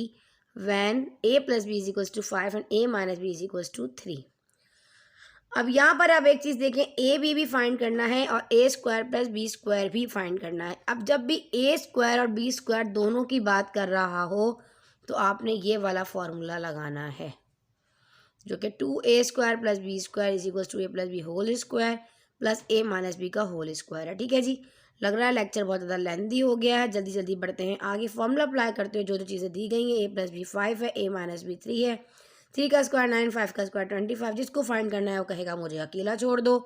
when a + b = 5 and a - b = 3। अब यहाँ पर आप एक चीज़ देखें, ए भी फाइंड करना है और a² + b² भी फाइंड करना है। अब जब भी a² और b² दोनों की बात कर रहा हो तो आपने ये वाला फॉर्मूला लगाना है, जो कि 2a² + b² = a + b whole square plus a - b का होल स्क्वायर है। ठीक है जी। लग रहा है लेक्चर बहुत ज़्यादा लेंथी हो गया है, जल्दी जल्दी बढ़ते हैं आगे। फॉर्मूला अप्लाई करते हुए जो जो चीज़ें दी गई हैं, a + b 5 है, a - b 3 है, 3 का स्क्वायर 9, 5 का स्क्वायर 25। जिसको फाइंड करना है वो कहेगा मुझे अकेला छोड़ दो।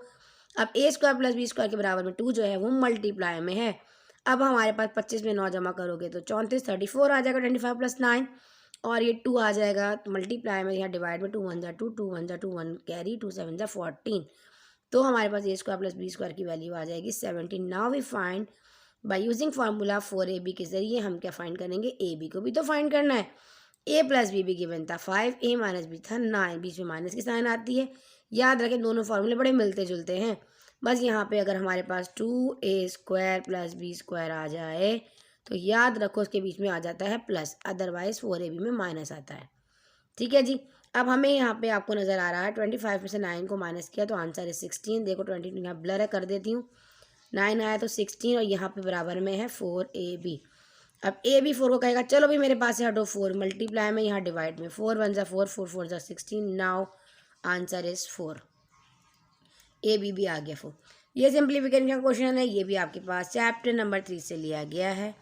अब a² + b² के बराबर में 2 जो है वो मल्टीप्लाई में है। अब हमारे पास 25 में 9 जमा करोगे तो 34, 34 आ जाएगा 25 + 9, और ये 2 आ जाएगा मल्टीप्लाई में, यहाँ डिवाइड में 2 1 जा 2, 2 1 जा 2, 1 कैरी, 2 7 जा 14। तो हमारे पास a² + b² की वैल्यू आ जाएगी 17। Now we find by using formula 4ab के ज़रिए हम क्या फाइंड करेंगे, ए बी को भी तो फाइंड करना है। ए प्लस बी गिवन था 5, ए माइनस बी था 9, बीच में माइनस की साइन आती है। याद रखें दोनों फार्मूले बड़े मिलते जुलते हैं। बस यहाँ पे अगर हमारे पास 2a² प्लस b² आ जाए तो याद रखो उसके बीच में आ जाता है प्लस, अदरवाइज 4ab में माइनस आता है। ठीक है जी। अब हमें यहाँ पे आपको नज़र आ रहा है 25 में से 9 को माइनस किया तो आंसर है 16। देखो 22 यहाँ ब्लर है, कर देती हूँ। 9 आया तो 16 और यहाँ पे बराबर में है 4ab। अब ए बी 4 को कहेगा चलो भी मेरे पास से हटो 4, मल्टीप्लाई में यहाँ डिवाइड में 4 1 4 4 4 जा 16। Now answer is 4। A b भी आ गया 4। ये सिंप्लीफिकेशन का क्वेश्चन है, ये भी आपके पास चैप्टर नंबर 3 से लिया गया है।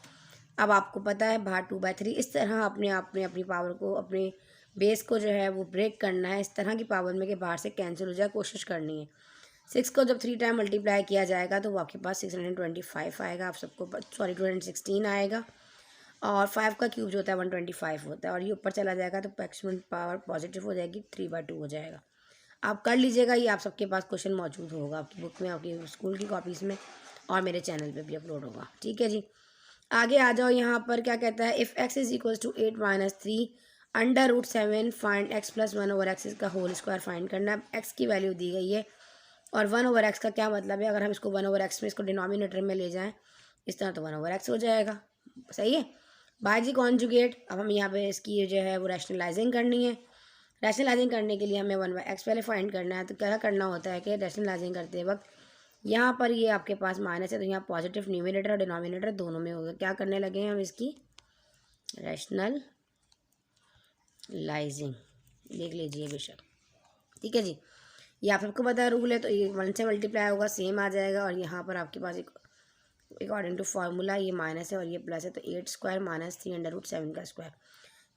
अब आपको पता है भाग 2/3 इस तरह अपने आप में अपनी पावर को, अपने बेस को जो है वो ब्रेक करना है। इस तरह की पावर में कि बाहर से कैंसिल हो जाए, कोशिश करनी है। 6 को जब 3 टाइम मल्टीप्लाई किया जाएगा तो वो आपके पास 625 आएगा। आप सबको सॉरी 216 आएगा। और 5 का क्यूब जो होता है 125 होता है, और ये ऊपर चला जाएगा तो मैक्सिमम पावर पॉजिटिव हो जाएगी, 3/2 हो जाएगा। आप कर लीजिएगा, ये आप सबके पास क्वेश्चन मौजूद होगा आपकी बुक में, आपकी स्कूल की कॉपीज़ में, और मेरे चैनल पे भी अपलोड होगा। ठीक है जी, आगे आ जाओ। यहाँ पर क्या कहता है, if x is equal to 8 - 3 √7 find x + 1/x का होल स्क्वायर फाइंड करना है। x की वैल्यू दी गई है और 1/x का क्या मतलब है, अगर हम इसको 1/x में इसको डिनोमिनेटर में ले जाएं इस तरह तो 1/x हो जाएगा। सही है। बाय जी कॉन्जुगेट, अब हम यहाँ पे इसकी जो है वो रैशनलाइजिंग करनी है। रैशनलाइजिंग करने के लिए हमें 1/x पहले फाइंड करना है। तो क्या करना होता है कि रैशनलाइजिंग करते वक्त यहाँ पर ये आपके पास माइनस है तो यहाँ पॉजिटिव न्यूमिनेटर और डिनोमिनेटर दोनों में होगा। क्या करने लगे हैं हम, इसकी रैशनलाइजिंग देख लीजिए बेशक। ठीक है जी, ये आप सबको पता है रूल है, तो ये 1 से मल्टीप्लाई होगा सेम आ जाएगा। और यहाँ पर आपके पास एक अकॉर्डिंग टू फार्मूला ये माइनस है और ये प्लस है, तो 8² - 3 √7 का स्क्वायर।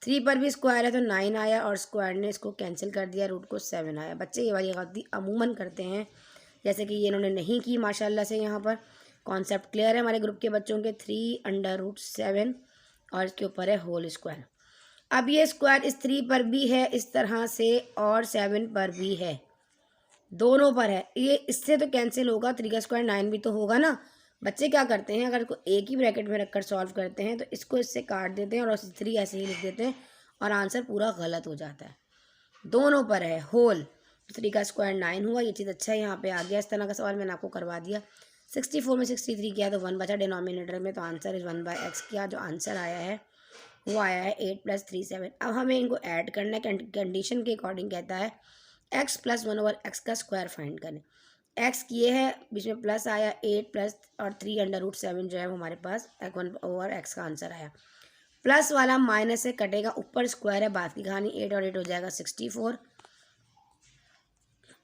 3 पर भी स्क्वायर है तो 9 आया और स्क्वायर ने इसको कैंसिल कर दिया, रूट को 7 आया। बच्चे ये वाली गलती अमूमन करते हैं, जैसे कि ये इन्होंने नहीं की माशाल्लाह से। यहाँ पर कॉन्सेप्ट क्लियर है हमारे ग्रुप के बच्चों के। 3 √7 और इसके ऊपर है होल स्क्वायर। अब ये स्क्वायर इस 3 पर भी है इस तरह से और 7 पर भी है, दोनों पर है। ये इससे तो कैंसिल होगा, 3 का स्क्वायर 9 भी तो होगा ना। बच्चे क्या करते हैं, अगर इसको एक ही ब्रैकेट में रखकर सॉल्व करते हैं तो इसको इससे काट देते हैं और 3 ऐसे ही लिख देते हैं और आंसर पूरा गलत हो जाता है। दोनों पर है होल, 3 का स्क्वायर 9 हुआ। ये चीज़ अच्छा है, यहाँ पे आ गया। इस तरह का सवाल मैंने आपको करवा दिया। 64 में 63 किया तो 1 बचा डिनोमिनेटर में, तो आंसर इज 1/x किया। जो आंसर आया है वो आया है 8 + 3 7। अब हमें इनको ऐड करना है। कंडीशन के अकॉर्डिंग कहता है x + 1/x का स्क्वायर फाइंड करें। x किए है, बीच में प्लस आया, 8 प्लस और 3 √7 जो है वो हमारे पास 1/x का आंसर आया। प्लस वाला माइनस से कटेगा, ऊपर स्क्वायर है, बात की कहानी। 8 और 8 हो जाएगा 64।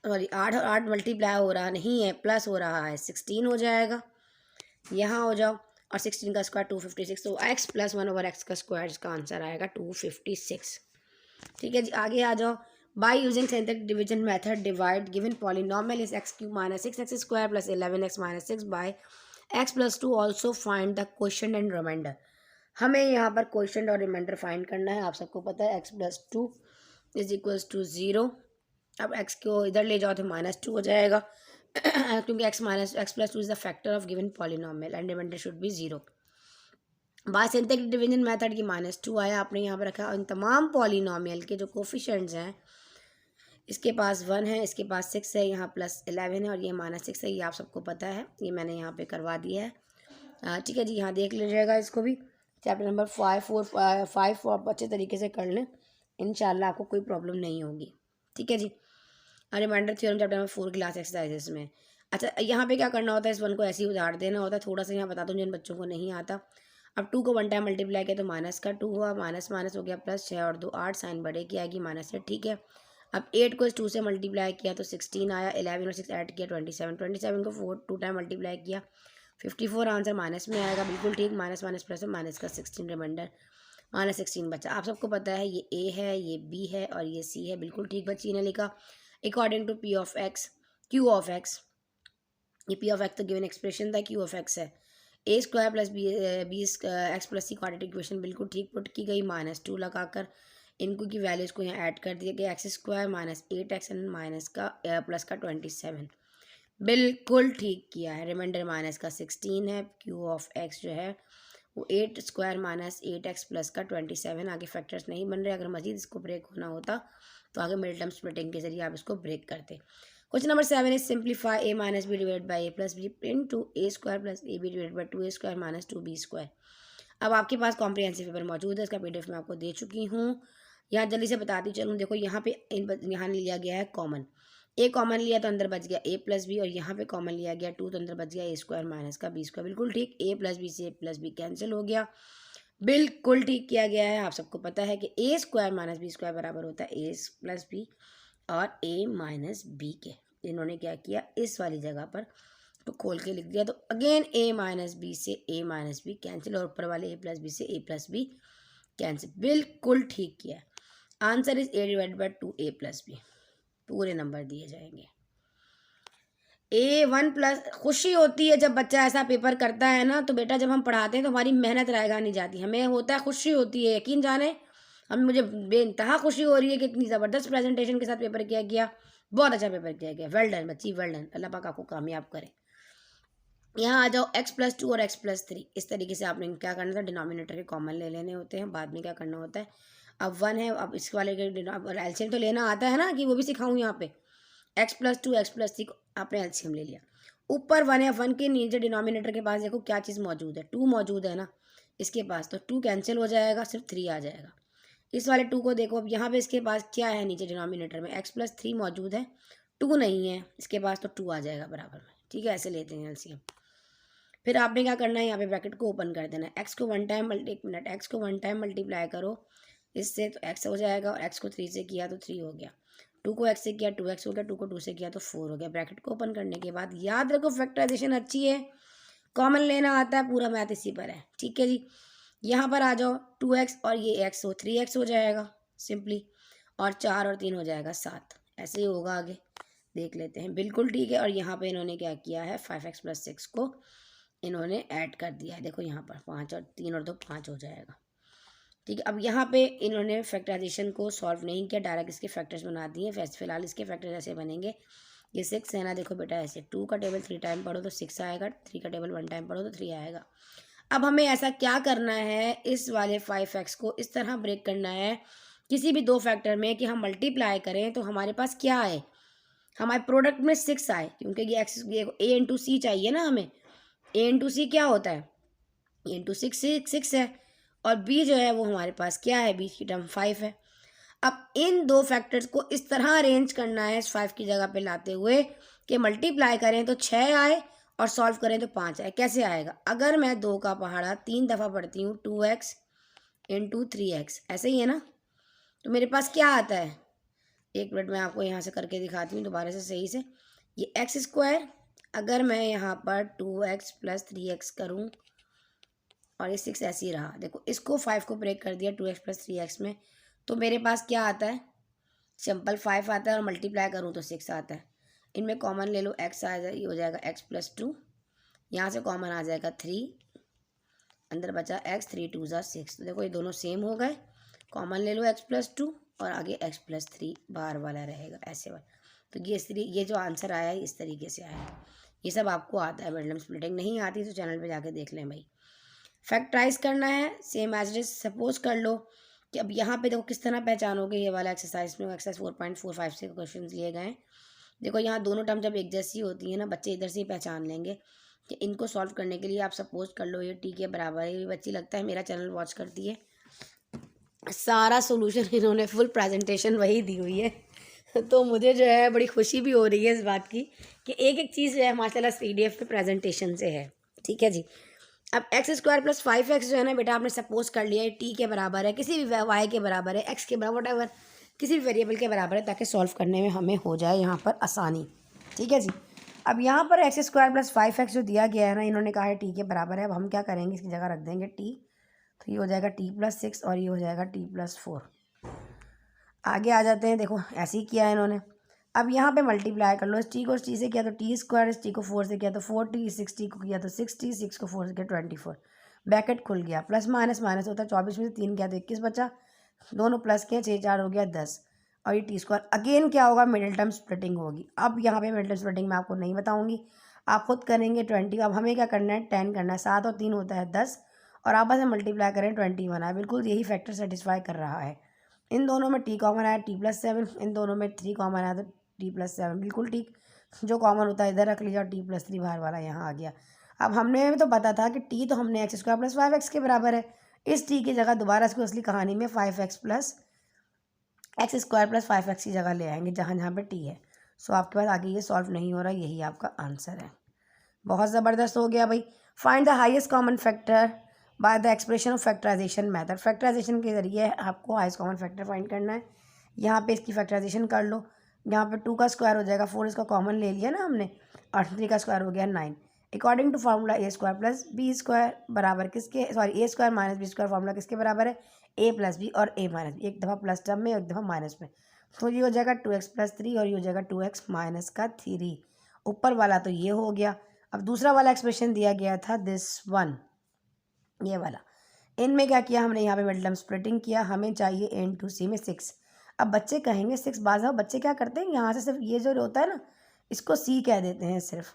सॉरी 8 और 8 मल्टीप्लाई हो रहा नहीं है, प्लस हो रहा है, 16 हो जाएगा। यहाँ हो जाओ, और 16 का स्क्वायर 256, तो x + 1/x का स्क्वायर इसका आंसर आएगा 256। ठीक है जी, आगे आ जाओ। By using synthetic division method divide given polynomial is x³ - 6x² + 11x - 6 by x + 2 also find the quotient and remainder. हमें यहाँ पर क्वोशंट और रिमाइंडर फाइंड करना है। आप सबको पता है x + 2 = 0। अब x को इधर ले जाओ तो -2 हो जाएगा क्योंकि x + 2 is the factor of given polynomial and remainder should be 0। By synthetic division method की -2 आया, आपने यहाँ पर रखा। इन तमाम पॉलिनोमियल के जो कोफिशिएंट्स हैं, इसके पास 1 है, इसके पास 6 है, यहाँ +11 है और ये -6 है। ये आप सबको पता है, ये मैंने यहाँ पे करवा दिया है। ठीक है जी, यहाँ देख लीजिएगा इसको भी। चैप्टर नंबर 5 आप अच्छे तरीके से कर लें, इंशाल्लाह आपको कोई प्रॉब्लम नहीं होगी। ठीक है जी, reminder theorem chapter number 4 class exercises में। अच्छा, यहाँ पे क्या करना होता है, इस 1 को ऐसे ही उधार देना होता है। थोड़ा सा यहाँ बता दूँ जिन बच्चों को नहीं आता। अब 2 को 1 टाइम मल्टीप्लाई किया तो माइनस का 2 हुआ, माइनस माइनस हो गया प्लस, 6 और 2 8, साइन बढ़े की आएगी माइनस से। ठीक है, अब 8 को इस 2 से मल्टीप्लाई किया तो 16 आया, 11 और 6 ऐड किया 27, 27 को 2 टाइम मल्टीप्लाई किया 54, आंसर माइनस में आएगा। बिल्कुल ठीक, माइनस माइनस प्लस है, माइनस का 16 रिमाइंडर -16 बचा। आप सबको पता है ये ए है, ये बी है और ये सी है। बिल्कुल ठीक बच्ची ने लिखा। According to q of x, ये पी ऑफ एक्स तो गिवन एक्सप्रेशन था, क्यू ऑफ एक्स है a² + b x + c quadratic equation बिल्कुल ठीक पुट की गई। -2 लगाकर इनको की वैल्यूज़ को यहाँ ऐड कर दिया कि x² - 8x एंड माइनस का प्लस का 27। बिल्कुल ठीक किया है। रिमाइंडर माइनस का 16 है, क्यू ऑफ एक्स जो है वो 8 स्क्वायर माइनस 8x प्लस का 27। आगे फैक्टर्स नहीं बन रहे, अगर मजीद इसको ब्रेक होना होता तो आगे मिड टर्म स्प्लिटिंग के जरिए आप इसको ब्रेक करते। Question number 7 is simplify a minus b divide by a plus b into a square plus a b divide by 2a square minus 2b square. अब आपके पास कॉम्प्रिहेंसिव पेपर मौजूद है, इसका PDF मैं आपको दे चुकी हूँ। यहाँ जल्दी से बताती चलूँ। देखो यहाँ पे यहाँ लिया गया है कॉमन, ए कॉमन लिया तो अंदर बच गया a प्लस बी, और यहाँ पे कॉमन लिया गया 2 तो अंदर बच गया a स्क्वायर माइनस का b स्क्वायर। बिल्कुल ठीक, a प्लस बी से a प्लस बी कैंसिल हो गया। बिल्कुल ठीक किया गया है। आप सबको पता है कि a square minus b square बराबर होता है a प्लस बी और a माइनस बी के। इन्होंने क्या किया, इस वाली जगह पर तो खोल के लिख दिया, तो अगेन a माइनस बी से a माइनस बी कैंसिल, और ऊपर वाले a प्लस बी से a प्लस बी कैंसिल। बिल्कुल ठीक किया। Answer is a divide by 2a plus b. पूरे नंबर दिए जाएंगे। A1 प्लस, खुशी होती है जब बच्चा ऐसा पेपर करता है ना, तो बेटा जब हम पढ़ाते हैं तो हमारी मेहनत रायगा नहीं जाती, हमें होता है खुशी होती है। यकीन जाने हम, मुझे बेइंतहा खुशी हो रही है कि इतनी ज़बरदस्त प्रेजेंटेशन के साथ पेपर किया गया, बहुत अच्छा पेपर किया गया। वेल डन बच्ची, वेल डन। अल्लाह पाक आपको कामयाब करे। यहाँ आ जाओ, x+2 और x+3। इस तरीके से आपने क्या करना था, डिनोमिनेटर के कॉमन ले लेने होते हैं, बाद में क्या करना होता है। अब 1 है, अब इस वाले के एलसीएम तो लेना आता है ना, कि वो भी सिखाऊँ यहाँ पे। x+2 x+3 को आपने एलसीएम ले लिया। ऊपर 1 है, 1 के नीचे डिनोमिनेटर के पास देखो क्या चीज़ मौजूद है, 2 मौजूद है ना इसके पास, तो 2 कैंसिल हो जाएगा, सिर्फ 3 आ जाएगा। इस वाले 2 को देखो, अब यहाँ पे इसके पास क्या है, नीचे डिनोमिनेटर में x+3 मौजूद है, 2 नहीं है इसके पास, तो 2 आ जाएगा बराबर में। ठीक है, ऐसे लेते हैं एलसीएम। फिर आपने क्या करना है, यहाँ पे ब्रैकेट को ओपन कर देना है। x को 1 टाइम x को 1 टाइम मल्टीप्लाई करो इससे, तो x हो जाएगा, और x को 3 से किया तो 3 हो गया। 2 को x से किया 2x हो गया, 2 को 2 से किया तो 4 हो गया। ब्रैकेट को ओपन करने के बाद याद रखो, फैक्टराइजेशन अच्छी है, कॉमन लेना आता है, पूरा मैथ इसी पर है। ठीक है जी, यहाँ पर आ जाओ, 2x और ये x हो 3x हो जाएगा सिंपली, और 4 और 3 हो जाएगा 7। ऐसे ही होगा आगे, देख लेते हैं। बिल्कुल ठीक है। और यहाँ पे इन्होंने क्या किया है, 5x + 6 को इन्होंने ऐड कर दिया है। देखो यहाँ पर 5 और 3 और 2 5 हो जाएगा। ठीक है, अब यहाँ पे इन्होंने फैक्टराइजेशन को सॉल्व नहीं किया, डायरेक्ट इसके फैक्टर्स बना दिए। फिलहाल इसके फैक्टर्स ऐसे बनेंगे, ये 6 है ना, देखो बेटा ऐसे 2 का टेबल 3 टाइम पढ़ो तो 6 आएगा, 3 का टेबल 1 टाइम पढ़ो तो 3 आएगा। अब हमें ऐसा क्या करना है, इस वाले 5x को इस तरह ब्रेक करना है किसी भी दो फैक्टर में कि हम मल्टीप्लाई करें तो हमारे पास क्या आए, हमारे प्रोडक्ट में 6 आए, क्योंकि ये एक्स ये a इंटू सी चाहिए ना हमें। a इंटू सी क्या होता है, a इंटू 6 है, और b जो है वो हमारे पास क्या है, b की टर्म 5 है। अब इन दो फैक्टर्स को इस तरह अरेंज करना है, इस 5 की जगह पे लाते हुए कि मल्टीप्लाई करें तो 6 आए और सॉल्व करें तो 5 आए। कैसे आएगा, अगर मैं 2 का पहाड़ा 3 दफ़ा पढ़ती हूँ, 2x इंटू 3x, ऐसे ही है ना, तो मेरे पास क्या आता है, एक मिनट मैं आपको यहाँ से करके दिखाती हूँ दोबारा से सही से। ये एक्स स्क्वायर, अगर मैं यहाँ पर 2x + 3x करूँ और ये 6 ऐसे ही रहा, देखो इसको 5 को ब्रेक कर दिया 2x + 3x में, तो मेरे पास क्या आता है, सिंपल 5 आता है, और मल्टीप्लाई करूँ तो 6 आता है। इनमें कॉमन ले लो, x आ जाए, ये हो जाएगा x + 2, यहाँ से कॉमन आ जाएगा 3, अंदर बचा x, 3 2 = 6। तो देखो ये दोनों सेम हो गए, कॉमन ले लो x + 2 और आगे x + 3 बाहर वाला रहेगा ऐसे वाला। तो ये जो आंसर आया है इस तरीके से आया है। ये सब आपको आता है, मिड टर्म स्प्लिटिंग नहीं आती तो चैनल पे जाके देख लें भाई। फैक्टराइज करना है same as it is. Suppose कर लो कि अब यहाँ पे देखो किस तरह पहचानोगे, ये वाला एक्सरसाइज में एक्सरसाइज 4.45 से क्वेश्चन लिए गए हैं। देखो यहाँ दोनों टर्म जब एक जैसी होती है ना, बच्चे इधर से ही पहचान लेंगे कि इनको सॉल्व करने के लिए आप सपोज कर लो ये टी के बराबर है। ये बच्ची लगता है मेरा चैनल वॉच करती है, सारा सोल्यूशन इन्होंने फुल प्रेजेंटेशन वही दी हुई है तो मुझे जो है बड़ी खुशी भी हो रही है इस बात की कि एक एक चीज़ जो है माशाल्लाह PDF पे प्रेजेंटेशन से है। ठीक है जी, अब x² + 5x जो है ना बेटा, आपने सपोज कर लिया है टी के बराबर है, किसी भी y के बराबर है, x के बराबर, वट किसी भी वेरिएबल के बराबर है, ताकि सॉल्व करने में हमें हो जाए यहाँ पर आसानी। ठीक है जी, अब यहाँ पर x² + 5x जो दिया गया है ना, इन्होंने कहा है टी के बराबर है। अब हम क्या करेंगे, इसकी जगह रख देंगे टी, तो ये हो जाएगा t + 6 और ये हो जाएगा t + 4। आगे आ जाते हैं, देखो ऐसे ही किया है इन्होंने। अब यहाँ पे मल्टीप्लाई कर लो, इस टी को टी से किया तो t², इस टी को 4 से किया तो 4t, 6t को किया तो 6t, 6 को 4 से किया 24। ब्रैकेट खुल गया, प्लस माइनस माइनस होता है, 24 में से 3 किया तो 21 बचा, दोनों प्लस किए, 6 4 हो गया 10, और ये टी स्क्वायर अगेन क्या होगा, मिडिल टर्म स्प्लिटिंग होगी। अब यहाँ पे मिडिल टर्म स्प्लिटिंग मैं आपको नहीं बताऊँगी, आप खुद करेंगे। 20 अब हमें क्या करना है, 10 करना है। 7 और 3 होता है 10 और आपस में मल्टीप्लाई करें 21 है। बिल्कुल यही फैक्टर सेटिस्फाई कर रहा है। इन दोनों में टी कॉमन आया t+7, इन दोनों में 3 कॉमन आया तो t+7, बिल्कुल ठीक। जो कॉमन होता है इधर रख लीजिए और t+3 बाहर वाला यहाँ आ गया। अब हमने तो पता था कि t तो हमने x² + 5x के बराबर है। इस t की जगह दोबारा इसको असली कहानी में 5x + x² + 5x की जगह ले आएंगे जहाँ जहाँ पे t है। सो आपके पास आगे ये सॉल्व नहीं हो रहा, यही आपका आंसर है। बहुत ज़बरदस्त हो गया भाई। Find the highest common factor by the expression of factorisation method. Factorisation के जरिए आपको हाईएस्ट कॉमन फैक्टर फाइंड करना है। यहाँ पे इसकी फैक्टराइजेशन कर लो। यहाँ पे 2 का स्क्वायर हो जाएगा, 4 इसका कॉमन ले लिया ना हमने, और 3 का स्क्वायर हो गया 9। According to formula a² + b² बराबर किसके, सॉरी a² - b² फार्मूला किसके बराबर है, a + b और a - b। एक दफ़ा प्लस टर्म में, एक दफ़ा माइनस में। तो ये हो जाएगा 2x + 3 और ये हो जाएगा 2x - 3। ऊपर वाला तो ये हो गया। अब दूसरा वाला एक्सप्रेशन दिया गया था दिस वन, ये वाला। इनमें क्या किया हमने, यहाँ पे मिडिल टर्म स्प्लिटिंग किया। हमें चाहिए a × c में 6। अब बच्चे कहेंगे 6, बाज़ बच्चे क्या करते हैं, यहाँ से सिर्फ ये जो होता है ना, इसको c कह देते हैं सिर्फ,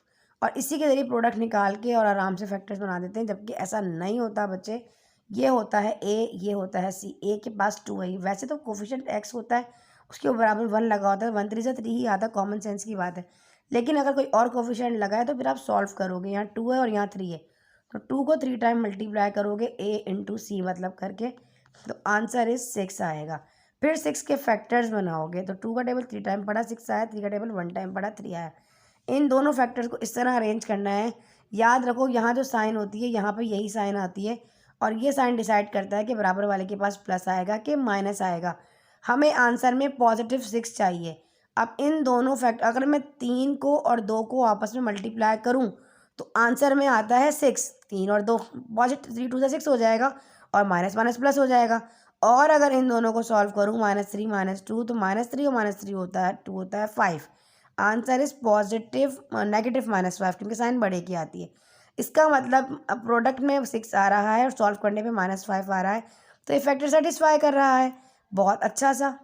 और इसी के ज़रिए प्रोडक्ट निकाल के और आराम से फैक्टर्स बना देते हैं। जबकि ऐसा नहीं होता बच्चे, ये होता है a, ये होता है c। a के पास 2 है, वैसे तो कोफिशिएंट x होता है, उसके बराबर 1 लगा होता है। 1 3 से 3 ही आता है, कॉमन सेंस की बात है। लेकिन अगर कोई और कोफिशिएंट लगा है तो फिर आप सॉल्व करोगे। यहाँ 2 है और यहाँ 3 है, तो 2 को 3 टाइम मल्टीप्लाई करोगे a × c मतलब करके, तो आंसर इज 6 आएगा। फिर 6 के फैक्टर्स बनाओगे तो 2 का टेबल 3 टाइम पड़ा 6 आया, 3 का टेबल 1 टाइम पड़ा 3 आया। इन दोनों फैक्टर्स को इस तरह अरेंज करना है। याद रखो यहाँ जो साइन होती है यहाँ पे यही साइन आती है, और ये साइन डिसाइड करता है कि बराबर वाले के पास प्लस आएगा कि माइनस आएगा। हमें आंसर में +6 चाहिए। अब इन दोनों फैक्टर, अगर मैं 3 को और 2 को आपस में मल्टीप्लाई करूँ तो आंसर में आता है 6। 3 और 2 पॉजिटिव, 3 × 2 = 6 हो जाएगा और माइनस माइनस प्लस हो जाएगा। और अगर इन दोनों को सॉल्व करूँ, -3 - 2, तो -3 और -3 होता है 2 होता है 5। आंसर इज पॉजिटिव -5 क्योंकि साइन बड़े की आती है। इसका मतलब अब प्रोडक्ट में 6 आ रहा है और सॉल्व करने पे -5 आ रहा है, तो ये फैक्टर सेटिस्फाई कर रहा है। बहुत अच्छा सा,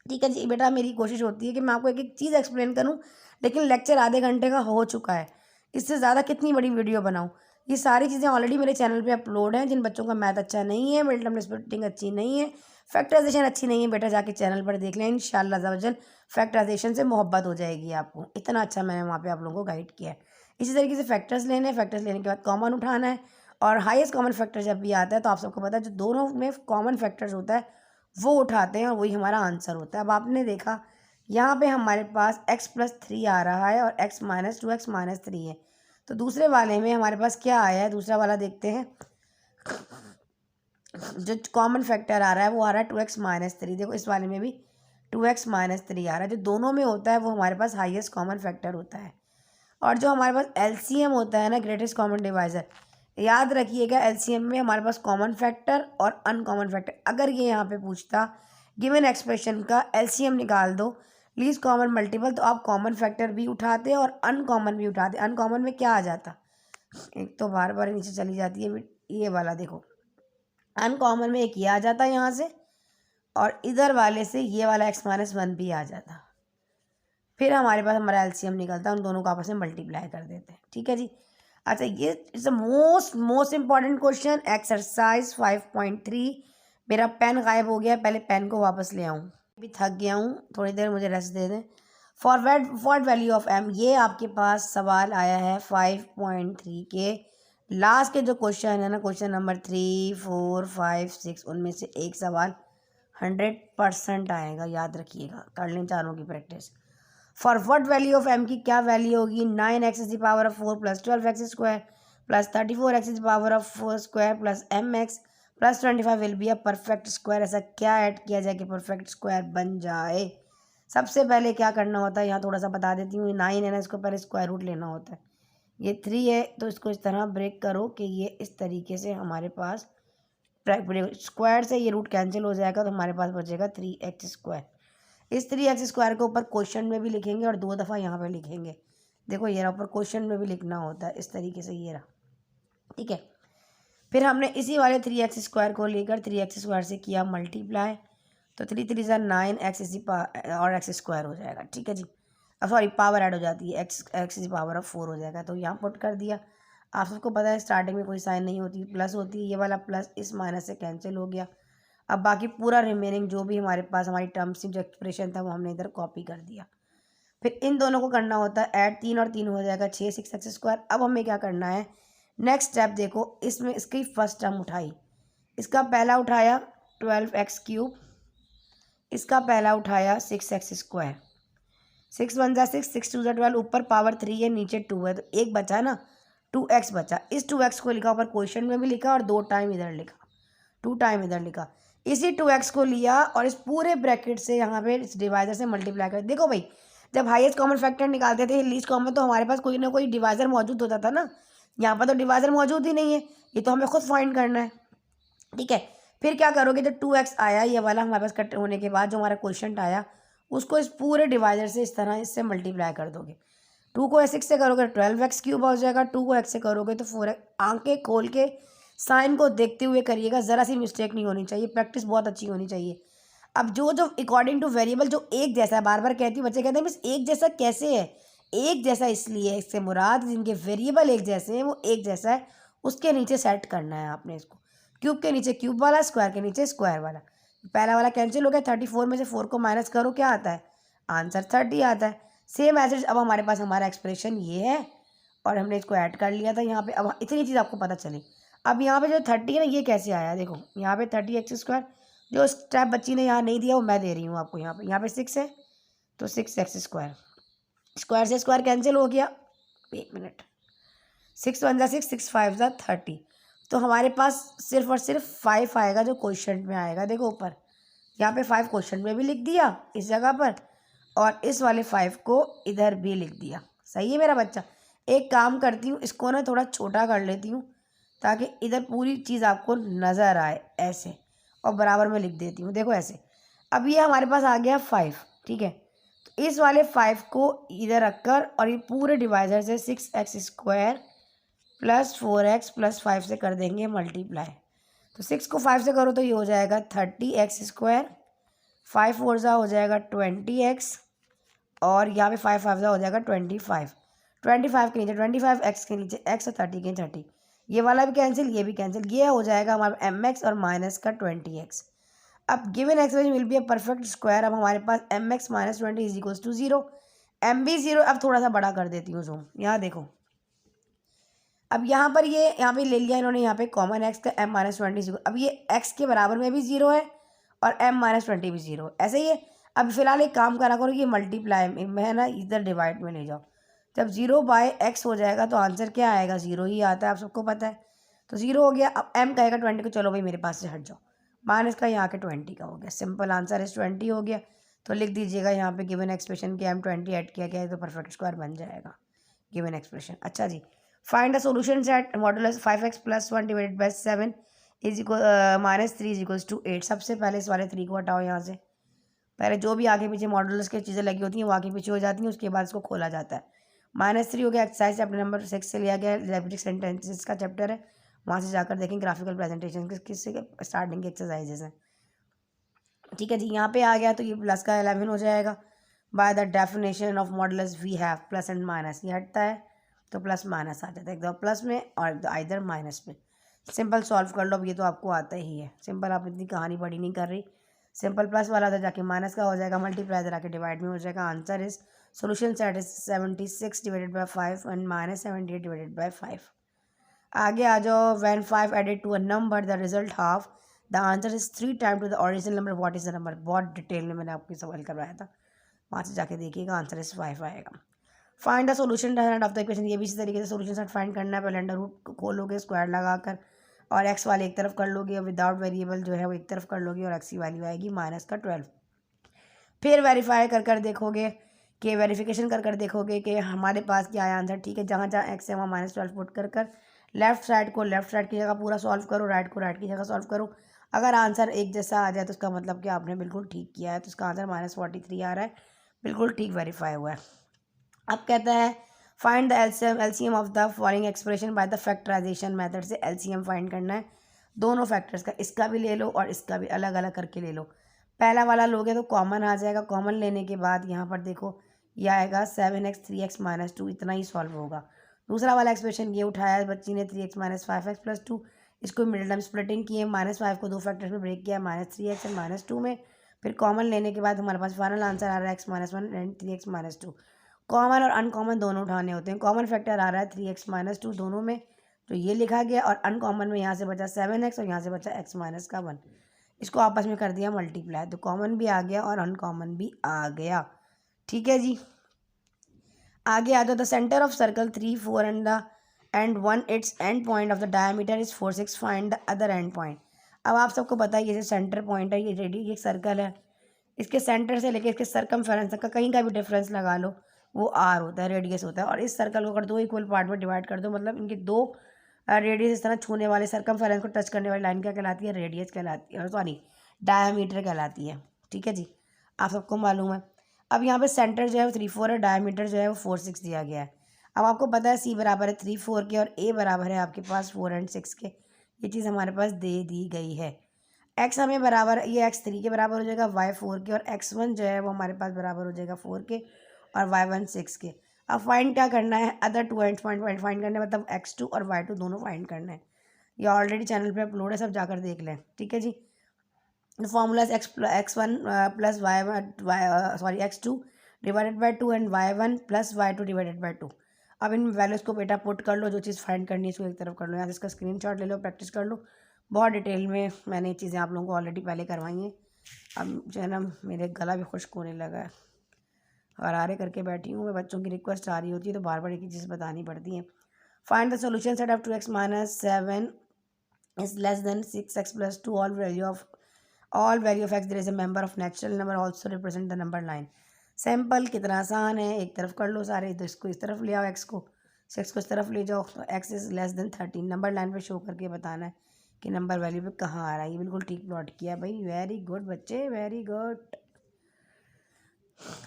ठीक है जी बेटा। मेरी कोशिश होती है कि मैं आपको एक एक चीज़ एक्सप्लेन करूं, लेकिन लेक्चर आधे घंटे का हो चुका है, इससे ज़्यादा कितनी बड़ी वीडियो बनाऊं। ये सारी चीज़ें ऑलरेडी मेरे चैनल पे अपलोड हैं। जिन बच्चों का मैथ अच्छा नहीं है, मिडिल टर्म स्प्लिटिंग अच्छी नहीं है, फैक्टराइजेशन अच्छी नहीं है, बेटा जाके चैनल पर देख लें। इंशाल्लाह ज़वजल फैक्टराइजेशन से मोहब्बत हो जाएगी आपको। इतना अच्छा मैंने वहाँ पर आप लोगों को गाइड किया है। इसी तरीके से फैक्टर्स लेने हैं, फैक्टर्स लेने के बाद कॉमन उठाना है, और हाईएस्ट कॉमन फैक्टर जब भी आता है तो आप सबको पता है जो दोनों में कॉमन फैक्टर्स होता है वो उठाते हैं और वही हमारा आंसर होता है। अब आपने देखा यहाँ पे हमारे पास x + 3 आ रहा है और x - 2x - 3 है। तो दूसरे वाले में हमारे पास क्या आया है, दूसरा वाला देखते हैं। जो कॉमन फैक्टर आ रहा है वो आ रहा है 2x - 3। देखो इस वाले में भी 2x - 3 आ रहा है। जो दोनों में होता है वो हमारे पास हाईएस्ट कॉमन फैक्टर होता है। और जो हमारे पास एलसीएम होता है ना, ग्रेटेस्ट कॉमन डिवाइज़र, याद रखिएगा एलसीएम में हमारे पास कॉमन फैक्टर और अनकॉमन फैक्टर। अगर ये यहाँ पे पूछता गिवन एक्सप्रेशन का एलसीएम निकाल दो, लीस्ट कॉमन मल्टीपल, तो आप कॉमन फैक्टर भी उठाते और अनकॉमन भी उठाते। अनकॉमन में क्या आ जाता, एक तो बार बार नीचे चली जाती है ये वाला, देखो अनकॉमन में एक ये आ जाता यहाँ से, और इधर वाले से ये वाला x - 1 भी आ जाता। फिर हमारे पास हमारा एलसीएम निकलता है, उन दोनों को आपस में मल्टीप्लाई कर देते हैं। ठीक है जी। अच्छा, ये it's the most important question, exercise 5.3। मेरा पेन गायब हो गया, पहले पेन को वापस ले आऊँ। अभी थक गया हूँ, थोड़ी देर मुझे रेस्ट दे दें। फॉर वैल्यू ऑफ m, ये आपके पास सवाल आया है 5.3 के लास्ट के जो क्वेश्चन है ना, क्वेश्चन नंबर 3, 4, 5, 6, उनमें से एक सवाल 100% आएगा। याद रखिएगा, कर लें चारों की practice. For what value of m की क्या वैल्यू होगी, 9x⁴ + 12x² + 34x⁴ + mx + 25 will be a perfect square. ऐसा क्या ऐड किया जाए कि परफेक्ट स्क्वायर बन जाए। सबसे पहले क्या करना होता है, यहाँ थोड़ा सा बता देती हूँ। 9 है ना, इसको पहले स्क्वायर रूट लेना होता है। ये 3 है तो इसको इस तरह ब्रेक करो कि ये इस तरीके से हमारे पास स्क्वायर से ये रूट कैंसिल हो जाएगा, तो हमारे पास बचेगा 3x²। इस 3x² को ऊपर क्वेश्चन में भी लिखेंगे और 2 दफ़ा यहाँ पे लिखेंगे। देखो ये रहा, ऊपर क्वेश्चन में भी लिखना होता है इस तरीके से, ये रहा। ठीक है, फिर हमने इसी वाले 3x² को लेकर 3x² से किया मल्टीप्लाई, तो 3 3 ज़ा 9 एक्स इसी और एक्स स्क्वायर हो जाएगा। ठीक है जी, अब सॉरी पावर ऐड हो जाती है, एक्स एक्स इसी पावर ऑफ 4 हो जाएगा। तो यहाँ पुट कर दिया। आप सबको पता है स्टार्टिंग में कोई साइन नहीं होती, प्लस होती है, ये वाला प्लस इस माइनस से कैंसिल हो गया। अब बाकी पूरा रिमेनिंग जो भी हमारे पास हमारी टर्म्स जो एक्सप्रेशन था वो हमने इधर कॉपी कर दिया। फिर इन दोनों को करना होता है ऐड, 3 और 3 हो जाएगा 6 6 एक्स स्क्वायर। अब हमें क्या करना है, नेक्स्ट स्टेप देखो, इसमें इसकी फर्स्ट टर्म उठाई, इसका पहला उठाया 12x3, इसका पहला उठाया 6x²। 6 1 ज़ा 6, 6 2 ज़ा 12, ऊपर पावर 3 है नीचे 2 है, तो एक बचा ना, 2x बचा। इस 2x को लिखा ऊपर क्वेश्चन में भी लिखा और 2 टाइम इधर लिखा, 2 टाइम इधर लिखा। इसी 2x को लिया और इस पूरे ब्रैकेट से यहाँ पे इस डिवाइजर से मल्टीप्लाई कर। देखो भाई, जब हाईएस्ट कॉमन फैक्टर निकालते थे लीस्ट कॉमन, तो हमारे पास कोई ना कोई डिवाइजर मौजूद होता था ना। यहाँ पर तो डिवाइजर मौजूद ही नहीं है, ये तो हमें खुद फाइंड करना है। ठीक है, फिर क्या करोगे, जब 2x आया ये वाला हमारे पास कट होने के बाद जो हमारा क्वेश्चन आया, उसको इस पूरे डिवाइजर से इस तरह इससे मल्टीप्लाई कर दोगे। 2 को 6 से करोगे 12x³ हो जाएगा, 2 को x से करोगे तो 4x। आंखें खोल के साइन को देखते हुए करिएगा, ज़रा सी मिस्टेक नहीं होनी चाहिए, प्रैक्टिस बहुत अच्छी होनी चाहिए। अब जो जो अकॉर्डिंग टू वेरिएबल जो एक जैसा है, बार बार कहती हूँ, बच्चे कहते हैं मिस एक जैसा कैसे है, एक जैसा इसलिए, इससे मुराद जिनके वेरिएबल एक जैसे हैं वो एक जैसा है, उसके नीचे सेट करना है आपने इसको। क्यूब के नीचे क्यूब वाला, स्क्वायर के नीचे स्क्वायर वाला। पहला वाला कैंसिल हो गया, 34 में से 4 को माइनस करो, क्या आता है, आंसर 30 आता है। सेम एज अब हमारे पास हमारा एक्सप्रेशन ये है और हमने इसको ऐड कर लिया था यहाँ पे। अब इतनी चीज़ आपको पता चली। अब यहाँ पे जो 30 है ना, ये कैसे आया, देखो यहाँ पे 30x², जो स्टेप बच्ची ने यहाँ नहीं दिया वो मैं दे रही हूँ आपको। यहाँ पे 6 है तो 6x², स्क्वायर से स्क्वायर कैंसिल हो गया, एक मिनट, 6 1 ज़ा 6, 6 5 ज़ा 30। तो हमारे पास सिर्फ और सिर्फ 5 आएगा जो क्वेश्चन में आएगा। देखो ऊपर यहाँ पे 5 क्वेश्चन में भी लिख दिया इस जगह पर, और इस वाले 5 को इधर भी लिख दिया। सही है मेरा बच्चा। एक काम करती हूँ, इसको ना थोड़ा छोटा कर लेती हूँ ताकि इधर पूरी चीज़ आपको नज़र आए, ऐसे, और बराबर में लिख देती हूँ, देखो ऐसे। अब ये हमारे पास आ गया 5, ठीक है। तो इस वाले 5 को इधर रखकर और ये पूरे डिवाइजर से 6x² प्लस 4x प्लस 5 से कर देंगे मल्टीप्लाई। तो 6 को 5 से करो तो ये हो जाएगा 30x², 5 4 ज़ा हो जाएगा 20x, और यहाँ पे 5 5 ज़ा हो जाएगा 25। 25 के नीचे 25, x के नीचे x और 30 के 30, ये वाला भी कैंसिल, ये भी कैंसिल, ये हो जाएगा हमारा mx और माइनस का 20x। अब given expression will be a perfect square. अब हमारे पास mx minus 20 is equals to 0, m भी 0। अब थोड़ा सा बड़ा कर देती हूँ जूम, यहाँ देखो। अब यहाँ पर ये यहाँ पे ले लिया इन्होंने, यहाँ पे कॉमन x का m माइनस 20। अब ये x के बराबर में भी 0 है और m माइनस 20 भी 0, ऐसे ही है। अब फिलहाल एक काम करा करो, ये मल्टीप्लाई में है ना, इधर डिवाइड में ले जाओ। जब 0/x हो जाएगा तो आंसर क्या आएगा, 0 ही आता है, आप सबको पता है। तो 0 हो गया। अब m कहेगा 20 को, चलो भाई मेरे पास से हट जाओ, माइनस का यहाँ के 20 का हो गया, सिंपल आंसर इस 20 हो गया। तो लिख दीजिएगा यहाँ पे गिवन एक्सप्रेशन के m 20 ऐड किया गया है तो परफेक्ट स्क्वायर बन जाएगा गिवन एक्सप्रेशन। अच्छा जी, find the solution set modulus 5x + 1 divided by 7 is equal -3 is equals to 8। सबसे पहले इस वाले 3 को हटाओ यहाँ से। पहले जो भी आगे पीछे मॉडुलस की चीज़ें लगी होती हैं वो आगे पीछे हो जाती हैं, उसके बाद इसको खोला जाता है। -3 हो गया। एक्सरसाइज चैप्टर नंबर 6 से लिया गया, एल्जेब्रिक सेंटेंसेस का चैप्टर है, वहाँ से जाकर देखें ग्राफिकल प्रेजेंटेशन किससे स्टार्टिंग के एक्सरसाइजेस हैं। ठीक है जी, यहाँ पे आ गया तो ये प्लस का 11 हो जाएगा। By the definition of modulus we have plus and minus, ये हटता है तो प्लस माइनस आ जाता है, एक दफ़ा प्लस में और इधर माइनस में। सिंपल सॉल्व कर लो, अब ये तो आपको आता ही है, सिंपल, आप इतनी कहानी बड़ी नहीं कर रही। सिंपल प्लस वाला था जाके माइनस का हो जाएगा, मल्टीप्लाई इधर आके डिवाइड में हो जाएगा। Answer is solution set is 76 divided by 5 and -78 divided by 5। आगे आ जाओ। When 5 added to a number the result half the answer is 3 time to the original number, what is the number. बहुत डिटेल में मैंने आपको सवाल करवाया था, वहाँ से जाके देखिएगा, आंसर इज 5 आएगा। Find the solution of the equation, ये भी इसी तरीके से सोल्यूशन सेट फाइंड करना है। पहले अंडर रूट खोलोगे स्क्वायर लगाकर और एक्स वाले एक तरफ कर लोगे, और विदाउट वेरिएबल जो है वो एक तरफ कर लोगे, और एक्स की वैल्यू आएगी -12। फिर वेरीफाई कर देखोगे कि वेरिफिकेशन कर देखोगे कि हमारे पास क्या है आंसर। ठीक है, जहाँ जहाँ एक्स है वहाँ -12 पुट कर लेफ्ट साइड को लेफ्ट साइड की जगह पूरा सॉल्व करो, राइट को राइट की जगह सॉल्व करो। अगर आंसर एक जैसा आ जाए तो उसका मतलब कि आपने बिल्कुल ठीक किया है, तो उसका आंसर -43 आ रहा है, बिल्कुल ठीक वेरीफाई हुआ है। अब कहता है find the LCM of the following expression by the factorisation method से एलसीएम फाइंड करना है दोनों फैक्टर्स का, इसका भी ले लो और इसका भी, अलग अलग करके ले लो। पहला वाला लोगे तो कॉमन आ जाएगा, कॉमन लेने के बाद यहाँ पर देखो ये आएगा 7x 3x माइनस 2, इतना ही सॉल्व होगा। दूसरा वाला एक्सप्रेशन ये उठाया बच्ची ने 3x माइनस 5x प्लस 2, इसको मिडिल टर्म स्प्लिटिंग किए, -5 को 2 फैक्टर्स में ब्रेक किया, -3x एंड -2 में। फिर कॉमन लेने के बाद हमारे पास फाइनल आंसर आ रहा है x minus 1 and 3x minus 2। Common और अनकॉमन दोनों उठाने होते हैं। कॉमन फैक्टर आ रहा है 3x माइनस 2 दोनों में, तो ये लिखा गया, और अनकॉमन में यहाँ से बचा 7x और यहाँ से बचा x माइनस का 1, इसको आपस में कर दिया मल्टीप्लाई, तो कॉमन भी आ गया और अनकॉमन भी आ गया। ठीक है जी, आगे आ जाओ। The centre of circle 3 4 and 1 it's and point of the diameter is 4 6, find the other and point. अब आप सबको पता है ये सेंटर पॉइंट है, ये रेडी एक सर्कल है, इसके सेंटर से लेके इसके सरकमफेरेंस तक का कहीं का भी डिफरेंस लगा लो, वो आर होता है, रेडियस होता है। और इस सर्कल को अगर दो इक्वल पार्ट में डिवाइड कर दो, मतलब इनके दो रेडियस इस तरह छूने वाले सरकमफेरेंस को टच करने वाली लाइन क्या कहलाती है? रेडियस कहलाती है, सॉरी डायमीटर कहलाती है। ठीक है जी, आप सबको मालूम है। अब यहाँ पे सेंटर जो है वो 3 4 है, डायमीटर जो है वो 4 6 दिया गया है। अब आपको पता है सी बराबर है 3 4 के और ए बराबर है आपके पास 4 एंड 6 के, ये चीज़ हमारे पास दे दी गई है। एक्स हमें बराबर, ये एक्स 3 के बराबर हो जाएगा, वाई 4 के, और एक्स 1 जो है वो हमारे पास बराबर हो जाएगा 4 के, और वाई 1 6 के। अब फाइंड क्या करना है? Other two end point find करना है, मतलब x2 और y2 दोनों फाइंड करना है। ये ऑलरेडी चैनल पे अपलोड है, सब जाकर देख लें। ठीक है जी, formula x1 plus y x2 divided by 2 and y1 plus y2 divided by 2। अब इन वैल्यूज़ को बेटा पुट कर लो, जो चीज़ फाइंड करनी है इसको एक तरफ कर लो, यहाँ से इसका स्क्रीनशॉट ले लो, प्रैक्टिस कर लो। बहुत डिटेल में मैंने ये चीज़ें आप लोगों को ऑलरेडी पहले करवाई हैं। अब जो है ना मेरे गला भी खुश्क होने लगा है, गरारे करके बैठी हूँ मैं, बच्चों की रिक्वेस्ट आ रही होती है तो बार बार एक ही चीज़ बतानी पड़ती है। Find the solution set of 2x minus 7 is less than 6x plus 2, all value of x there is a member of natural number also represent the number line. Sample कितना आसान है, एक तरफ कर लो सारे, तो इसको इस तरफ ले आओ, x को 6 को इस तरफ ले जाओ, तो x is less then 13 number line पे शो करके बताना है कि नंबर वैल्यू पे कहाँ आ रहा है। ये बिल्कुल ठीक प्लॉट किया भाई, वेरी गुड बच्चे, वेरी गुड।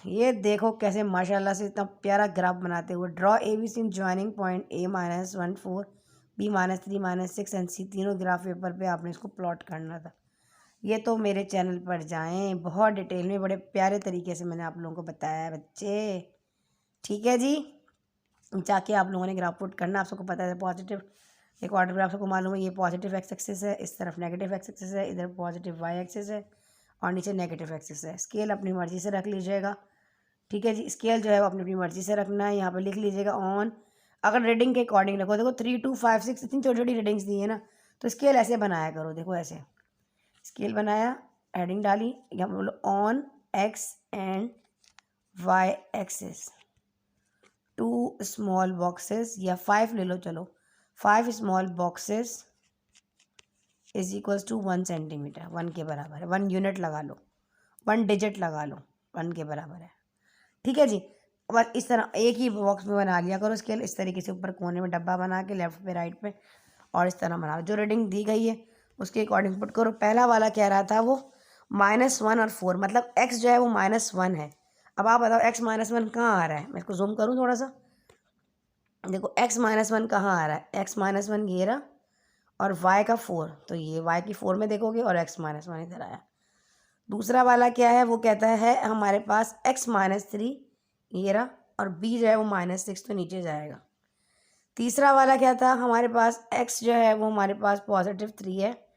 ये देखो कैसे माशाल्लाह से इतना प्यारा ग्राफ बनाते हुए। Draw A B C joining point a minus 1 4 b minus 3 minus 6 and c, तीनों ग्राफ पेपर पे आपने इसको प्लॉट करना था। ये तो मेरे चैनल पर जाएं, बहुत डिटेल में बड़े प्यारे तरीके से मैंने आप लोगों को बताया है बच्चे। ठीक है जी, जाके आप लोगों ने ग्राफ पुट करना। आप सबको पता है पॉजिटिव एक ऑर्डर पर, आप सबको मालूम है ये पॉजिटिव एक्स एक्सिस है, इस तरफ नेगेटिव एक्स एक्सिस है, इधर पॉजिटिव वाई एक्सिस है और नीचे नेगेटिव एक्सिस है। स्केल अपनी मर्जी से रख लीजिएगा। ठीक है जी, स्केल जो है वो अपनी अपनी मर्जी से रखना है। यहाँ पर लिख लीजिएगा ऑन, अगर रीडिंग के अकॉर्डिंग रखो। देखो 3 2 5 6 इतनी छोटी छोटी रीडिंग्स दी है ना, तो स्केल ऐसे बनाया करो। देखो ऐसे स्केल बनाया, हेडिंग डाली, यहाँ बोलो on x and y axis 2 small boxes, या 5 ले लो, चलो 5 small boxes is equals to 1 centimetre, 1 के बराबर है। 1 यूनिट लगा लो, 1 डिजिट लगा लो, 1 के बराबर है। ठीक है जी, और इस तरह एक ही बॉक्स में बना लिया करो स्केल, इस तरीके से ऊपर कोने में डब्बा बना के लेफ्ट पे राइट पे, और इस तरह बना लो। जो रीडिंग दी गई है उसके अकॉर्डिंग पुट करो। पहला वाला कह रहा था वो -1 और 4, मतलब x जो है वो -1 है। अब आप बताओ x -1 कहाँ आ रहा है? मैं इसको जूम करूँ थोड़ा सा, देखो x -1 कहाँ आ रहा है? x -1 ये रहा, और y का 4, तो ये y की 4 में देखोगे, और x -1 इधर आया। दूसरा वाला क्या है? वो कहता है हमारे पास x -3 ये रहा, और b जो है वो -6, तो नीचे जाएगा। तीसरा वाला क्या था? हमारे पास x जो है वो हमारे पास +3 है,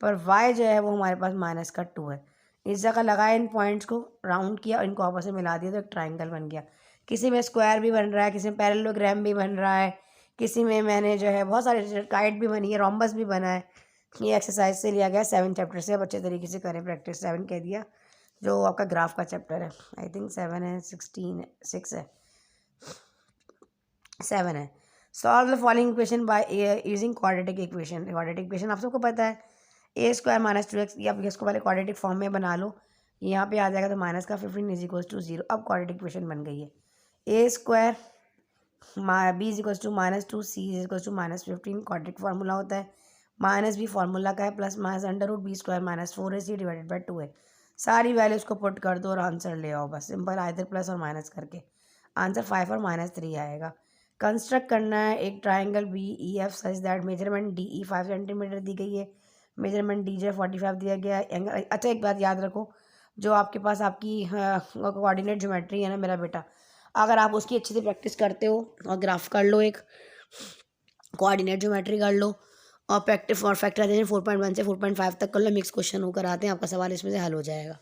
पर y जो है वो हमारे पास -2 है। इस जगह लगाए इन पॉइंट्स को, राउंड किया और इनको आपस में मिला दिया, तो एक ट्राइंगल बन गया। किसी में स्क्वायर भी बन रहा है, किसी में पैरेललोग्राम भी बन रहा है, किसी में मैंने जो है बहुत सारे काइट भी बनी है, रोम्बस भी बना है। ये एक्सरसाइज से लिया गया 7 चैप्टर से। अब अच्छे तरीके से करें प्रैक्टिस। 7 कह दिया, जो आपका ग्राफ का चैप्टर है, आई थिंक 7 है, 16 है, 6 है, 7 है। Solve the following equation by using quadratic equation. Quadratic equation आप सबको पता है, a² - 2x, या आप इसको पहले क्वाड्रेटिक फॉर्म में बना लो, यहाँ पे आ जाएगा तो माइनस का 15 इज इक्वल्स टू 0। अब क्वाड्रेटिक इक्वेशन बन गई है, a² b is equals to -2 c is equals to -15, quadratic formula होता है। माइनस भी फार्मूला का है, प्लस माइनस √b² -4 है, c डिवाइडेड बाई 2 है। सारी वैल्यूज को पुट कर दो और आंसर ले आओ, बस सिंपल, आइदर प्लस और माइनस करके आंसर 5 और -3 आएगा। कंस्ट्रक्ट करना है एक triangle B E F such that measurement D E 5 centimetre दी गई है, मेजरमेंट डी जो 45 दिया गया है। एंगल, अच्छा एक बात याद रखो, जो आपके पास आपकी कोऑर्डिनेट ज्योमेट्री है ना मेरा बेटा, अगर आप उसकी अच्छे से प्रैक्टिस करते हो और ग्राफ कर लो, एक कोऑर्डिनेट ज्योमेट्री कर लो और प्रैक्टिस और फैक्टराइजेशन 4.1 से 4.5 तक कर लो, मिक्स क्वेश्चन होकर आते हैं, आपका सवाल इसमें से हल हो जाएगा।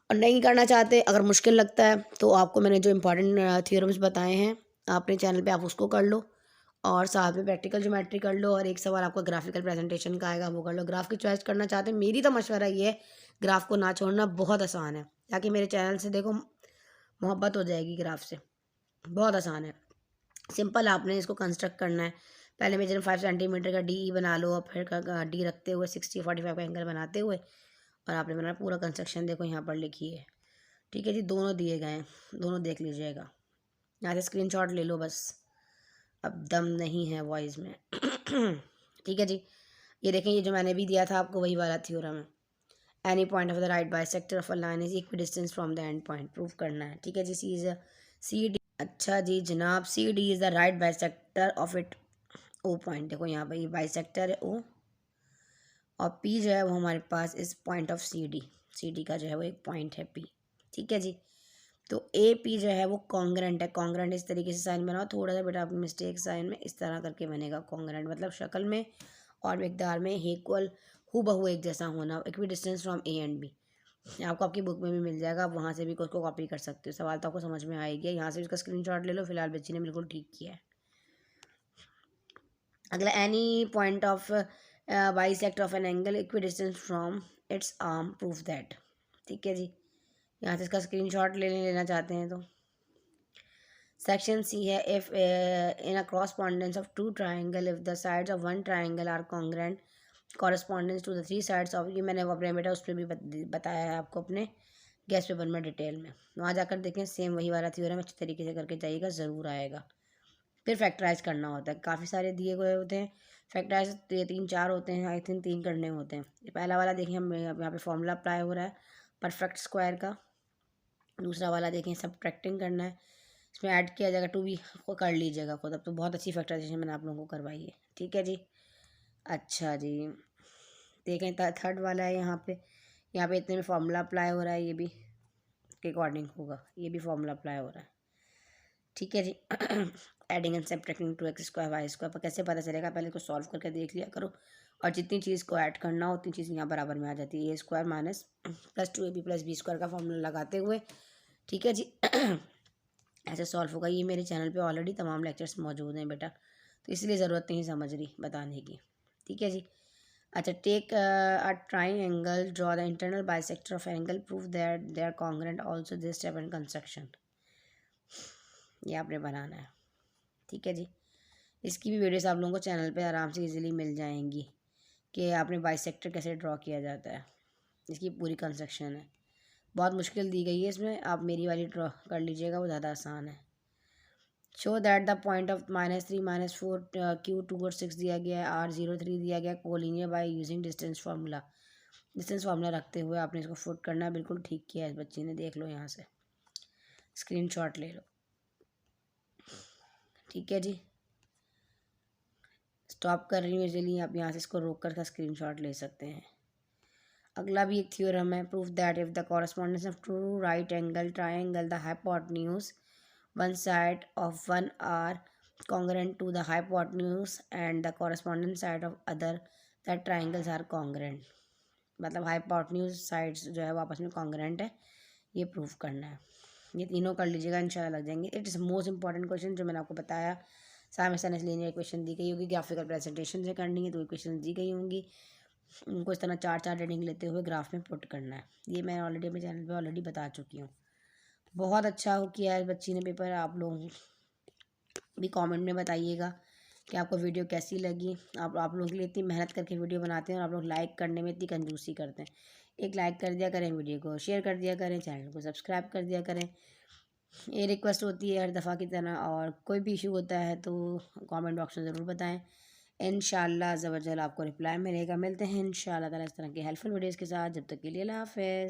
और नहीं करना चाहते, अगर मुश्किल लगता है तो आपको मैंने जो इंपॉर्टेंट थ्योरम्स बताए हैं अपने चैनल पे, आप उसको कर लो और साथ में प्रैक्टिकल ज्योमेट्री कर लो, और एक सवाल आपका ग्राफिकल प्रेजेंटेशन का आएगा, वो कर लो। ग्राफ की चॉइस करना चाहते हैं, मेरी तो मशवरा ये है, ग्राफ को ना छोड़ना, बहुत आसान है, ताकि मेरे चैनल से देखो मोहब्बत हो जाएगी ग्राफ से, बहुत आसान है, सिंपल। आपने इसको कंस्ट्रक्ट करना है, पहले मेजर 5 सेंटीमीटर का डी बना लो और फिर डी रखते हुए 60-45 का एंगल बनाते हुए, और आपने बनाना पूरा कंस्ट्रक्शन, देखो यहाँ पर लिखी है, ठीक है जी, दोनों दिए गए हैं, दोनों देख लीजिएगा, यहाँ से स्क्रीनशॉट ले लो बस, अब दम नहीं है वॉइस में। ठीक है जी, ये देखें, ये जो मैंने भी दिया था आपको वही वाला थ्योरम है। Any point of the right bisector of a line is equi distance from the end point, prove करना है। ठीक है जी, सी डी, अच्छा जी जनाब, C D is the right bisector of it O point, देखो यहाँ पर ये बाइसेक्टर है ओ, और पी जो है वो हमारे पास इस पॉइंट ऑफ सी डी का जो है वो एक पॉइंट है पी। ठीक है जी, तो ए पी जो है वो कॉन्ग्रेंट है, कॉन्ग्रेंट इस तरीके से साइन बनाओ, थोड़ा सा बेटा अपनी मिस्टेक साइन में इस तरह करके बनेगा कॉन्ग्रेंट, मतलब शक्ल में और मिकदार में इक्वल, हूबहू एक जैसा होना, equidistance from A and B. आपको आपकी बुक में भी मिल जाएगा, आप वहाँ से भी उसको कॉपी कर सकते हो, सवाल तो आपको समझ में आएगी, यहाँ से इसका स्क्रीनशॉट ले लो, फिलहाल बच्ची ने बिल्कुल ठीक किया है। अगला, any point of bisector of an angle equi distance from its arm, proof that. ठीक है जी, यहाँ से इसका स्क्रीनशॉट लेना चाहते हैं तो सेक्शन सी है, if in a correspondence of two triangle, if the sides of one triangle are congruent correspondence to the three sides of, ये मैंने अपने बेटा उस पर भी बताया है आपको अपने गैस पेपर में डिटेल में, वहाँ जाकर देखें, सेम वही वाला थ्योरम अच्छे तरीके से करके जाइएगा, ज़रूर आएगा। फिर फैक्टराइज करना होता है, काफ़ी सारे दिए गए होते हैं फैक्टराइज, तो ये 3-4 होते हैं, आई थिंक 3 करने होते हैं। ये पहला वाला देखिए, हम यहाँ पे फॉर्मूला अप्लाई हो रहा है परफेक्ट स्क्वायर का, दूसरा वाला देखें सब्ट्रैक्टिंग करना है, इसमें ऐड किया जाएगा, टू भी कर लीजिएगा खुद, अब तो बहुत अच्छी फैक्टराइजेशन मैंने आप लोगों को करवाई है। ठीक है जी, अच्छा जी, देखें थर्ड वाला है, यहाँ पे इतने में फार्मूला अप्लाई हो रहा है, ये भी के अकॉर्डिंग होगा, ये भी फार्मूला अप्लाई हो रहा है। ठीक है जी, adding and subtracting two x square y square पर कैसे पता चलेगा, पहले इसको सॉल्व करके देख लिया करो, और जितनी चीज़ को ऐड करना हो उतनी चीज़ यहाँ बराबर में आ जाती है, a square minus plus 2ab plus b square का फॉर्मूला लगाते हुए। ठीक है जी, ऐसे सॉल्व होगा, ये मेरे चैनल पे ऑलरेडी तमाम लेक्चर्स मौजूद हैं बेटा, तो इसलिए ज़रूरत नहीं समझ रही बताने की। ठीक है जी, अच्छा, take a triangle, draw the internal bisector of angle, proof that they are congruent, also this step in construction, ये आपने बनाना है। ठीक है जी, इसकी भी वीडियोस आप लोगों को चैनल पे आराम से इजीली मिल जाएंगी कि आपने बाइसेक्टर कैसे ड्रॉ किया जाता है, इसकी पूरी कंस्ट्रक्शन है, बहुत मुश्किल दी गई है इसमें, आप मेरी वाली ड्रॉ कर लीजिएगा, वो ज़्यादा आसान है। Show that the point of -3 -4 Q2 और 6 दिया गया है, R03 दिया गया, collinear by using distance formula, distance formula रखते हुए आपने इसको फुट करना है, बिल्कुल ठीक किया है इस बच्ची ने, देख लो यहाँ से स्क्रीनशॉट ले लो। ठीक है जी, स्टॉप कर रही हूँ इजीली, आप यहाँ से इसको रोक कर का स्क्रीनशॉट ले सकते हैं। अगला भी एक थ्योरम है, proof that if the correspondence of two right angle triangle, the hypotenuse one side of one are congruent to the hypotenuse and the corresponding side of other, that triangles are congruent, मतलब हाइपोटेन्यूज साइड्स जो है वो आपस में कॉन्ग्रेंट है, ये प्रूफ करना है। ये तीनों कर लीजिएगा, इंशाल्लाह लग जाएंगे। It is most important question जो मैंने आपको बताया, साइमल्टेनियस लीनियर इक्वेशन दी गई होगी, ग्राफिकल प्रेजेंटेशन से करनी है तो इक्वेशन दी गई होंगी, उनको इस तरह 4-4 रीडिंग लेते हुए ग्राफ में पुट करना है, ये मैं ऑलरेडी अपने चैनल पे ऑलरेडी बता चुकी हूँ। बहुत अच्छा हो किया है बच्ची ने पेपर, आप लोग भी कमेंट में बताइएगा कि आपको वीडियो कैसी लगी। आप लोगों के लिए इतनी मेहनत करके वीडियो बनाते हैं और आप लोग लाइक करने में इतनी कंजूसी करते हैं, एक लाइक कर दिया करें, वीडियो को शेयर कर दिया करें, चैनल को सब्सक्राइब कर दिया करें, ये रिक्वेस्ट होती है हर दफ़ा की तरह, और कोई भी इशू होता है तो कमेंट बॉक्स में ज़रूर बताएं, इंशाल्लाह अज़्ज़ा वजल आपको रिप्लाई मिलेगा। मिलते हैं इंशाल्लाह ताला इस तरह की हेल्पफुल वीडियोज़ के साथ, जब तक के लिए अल्लाह हाफ़िज़।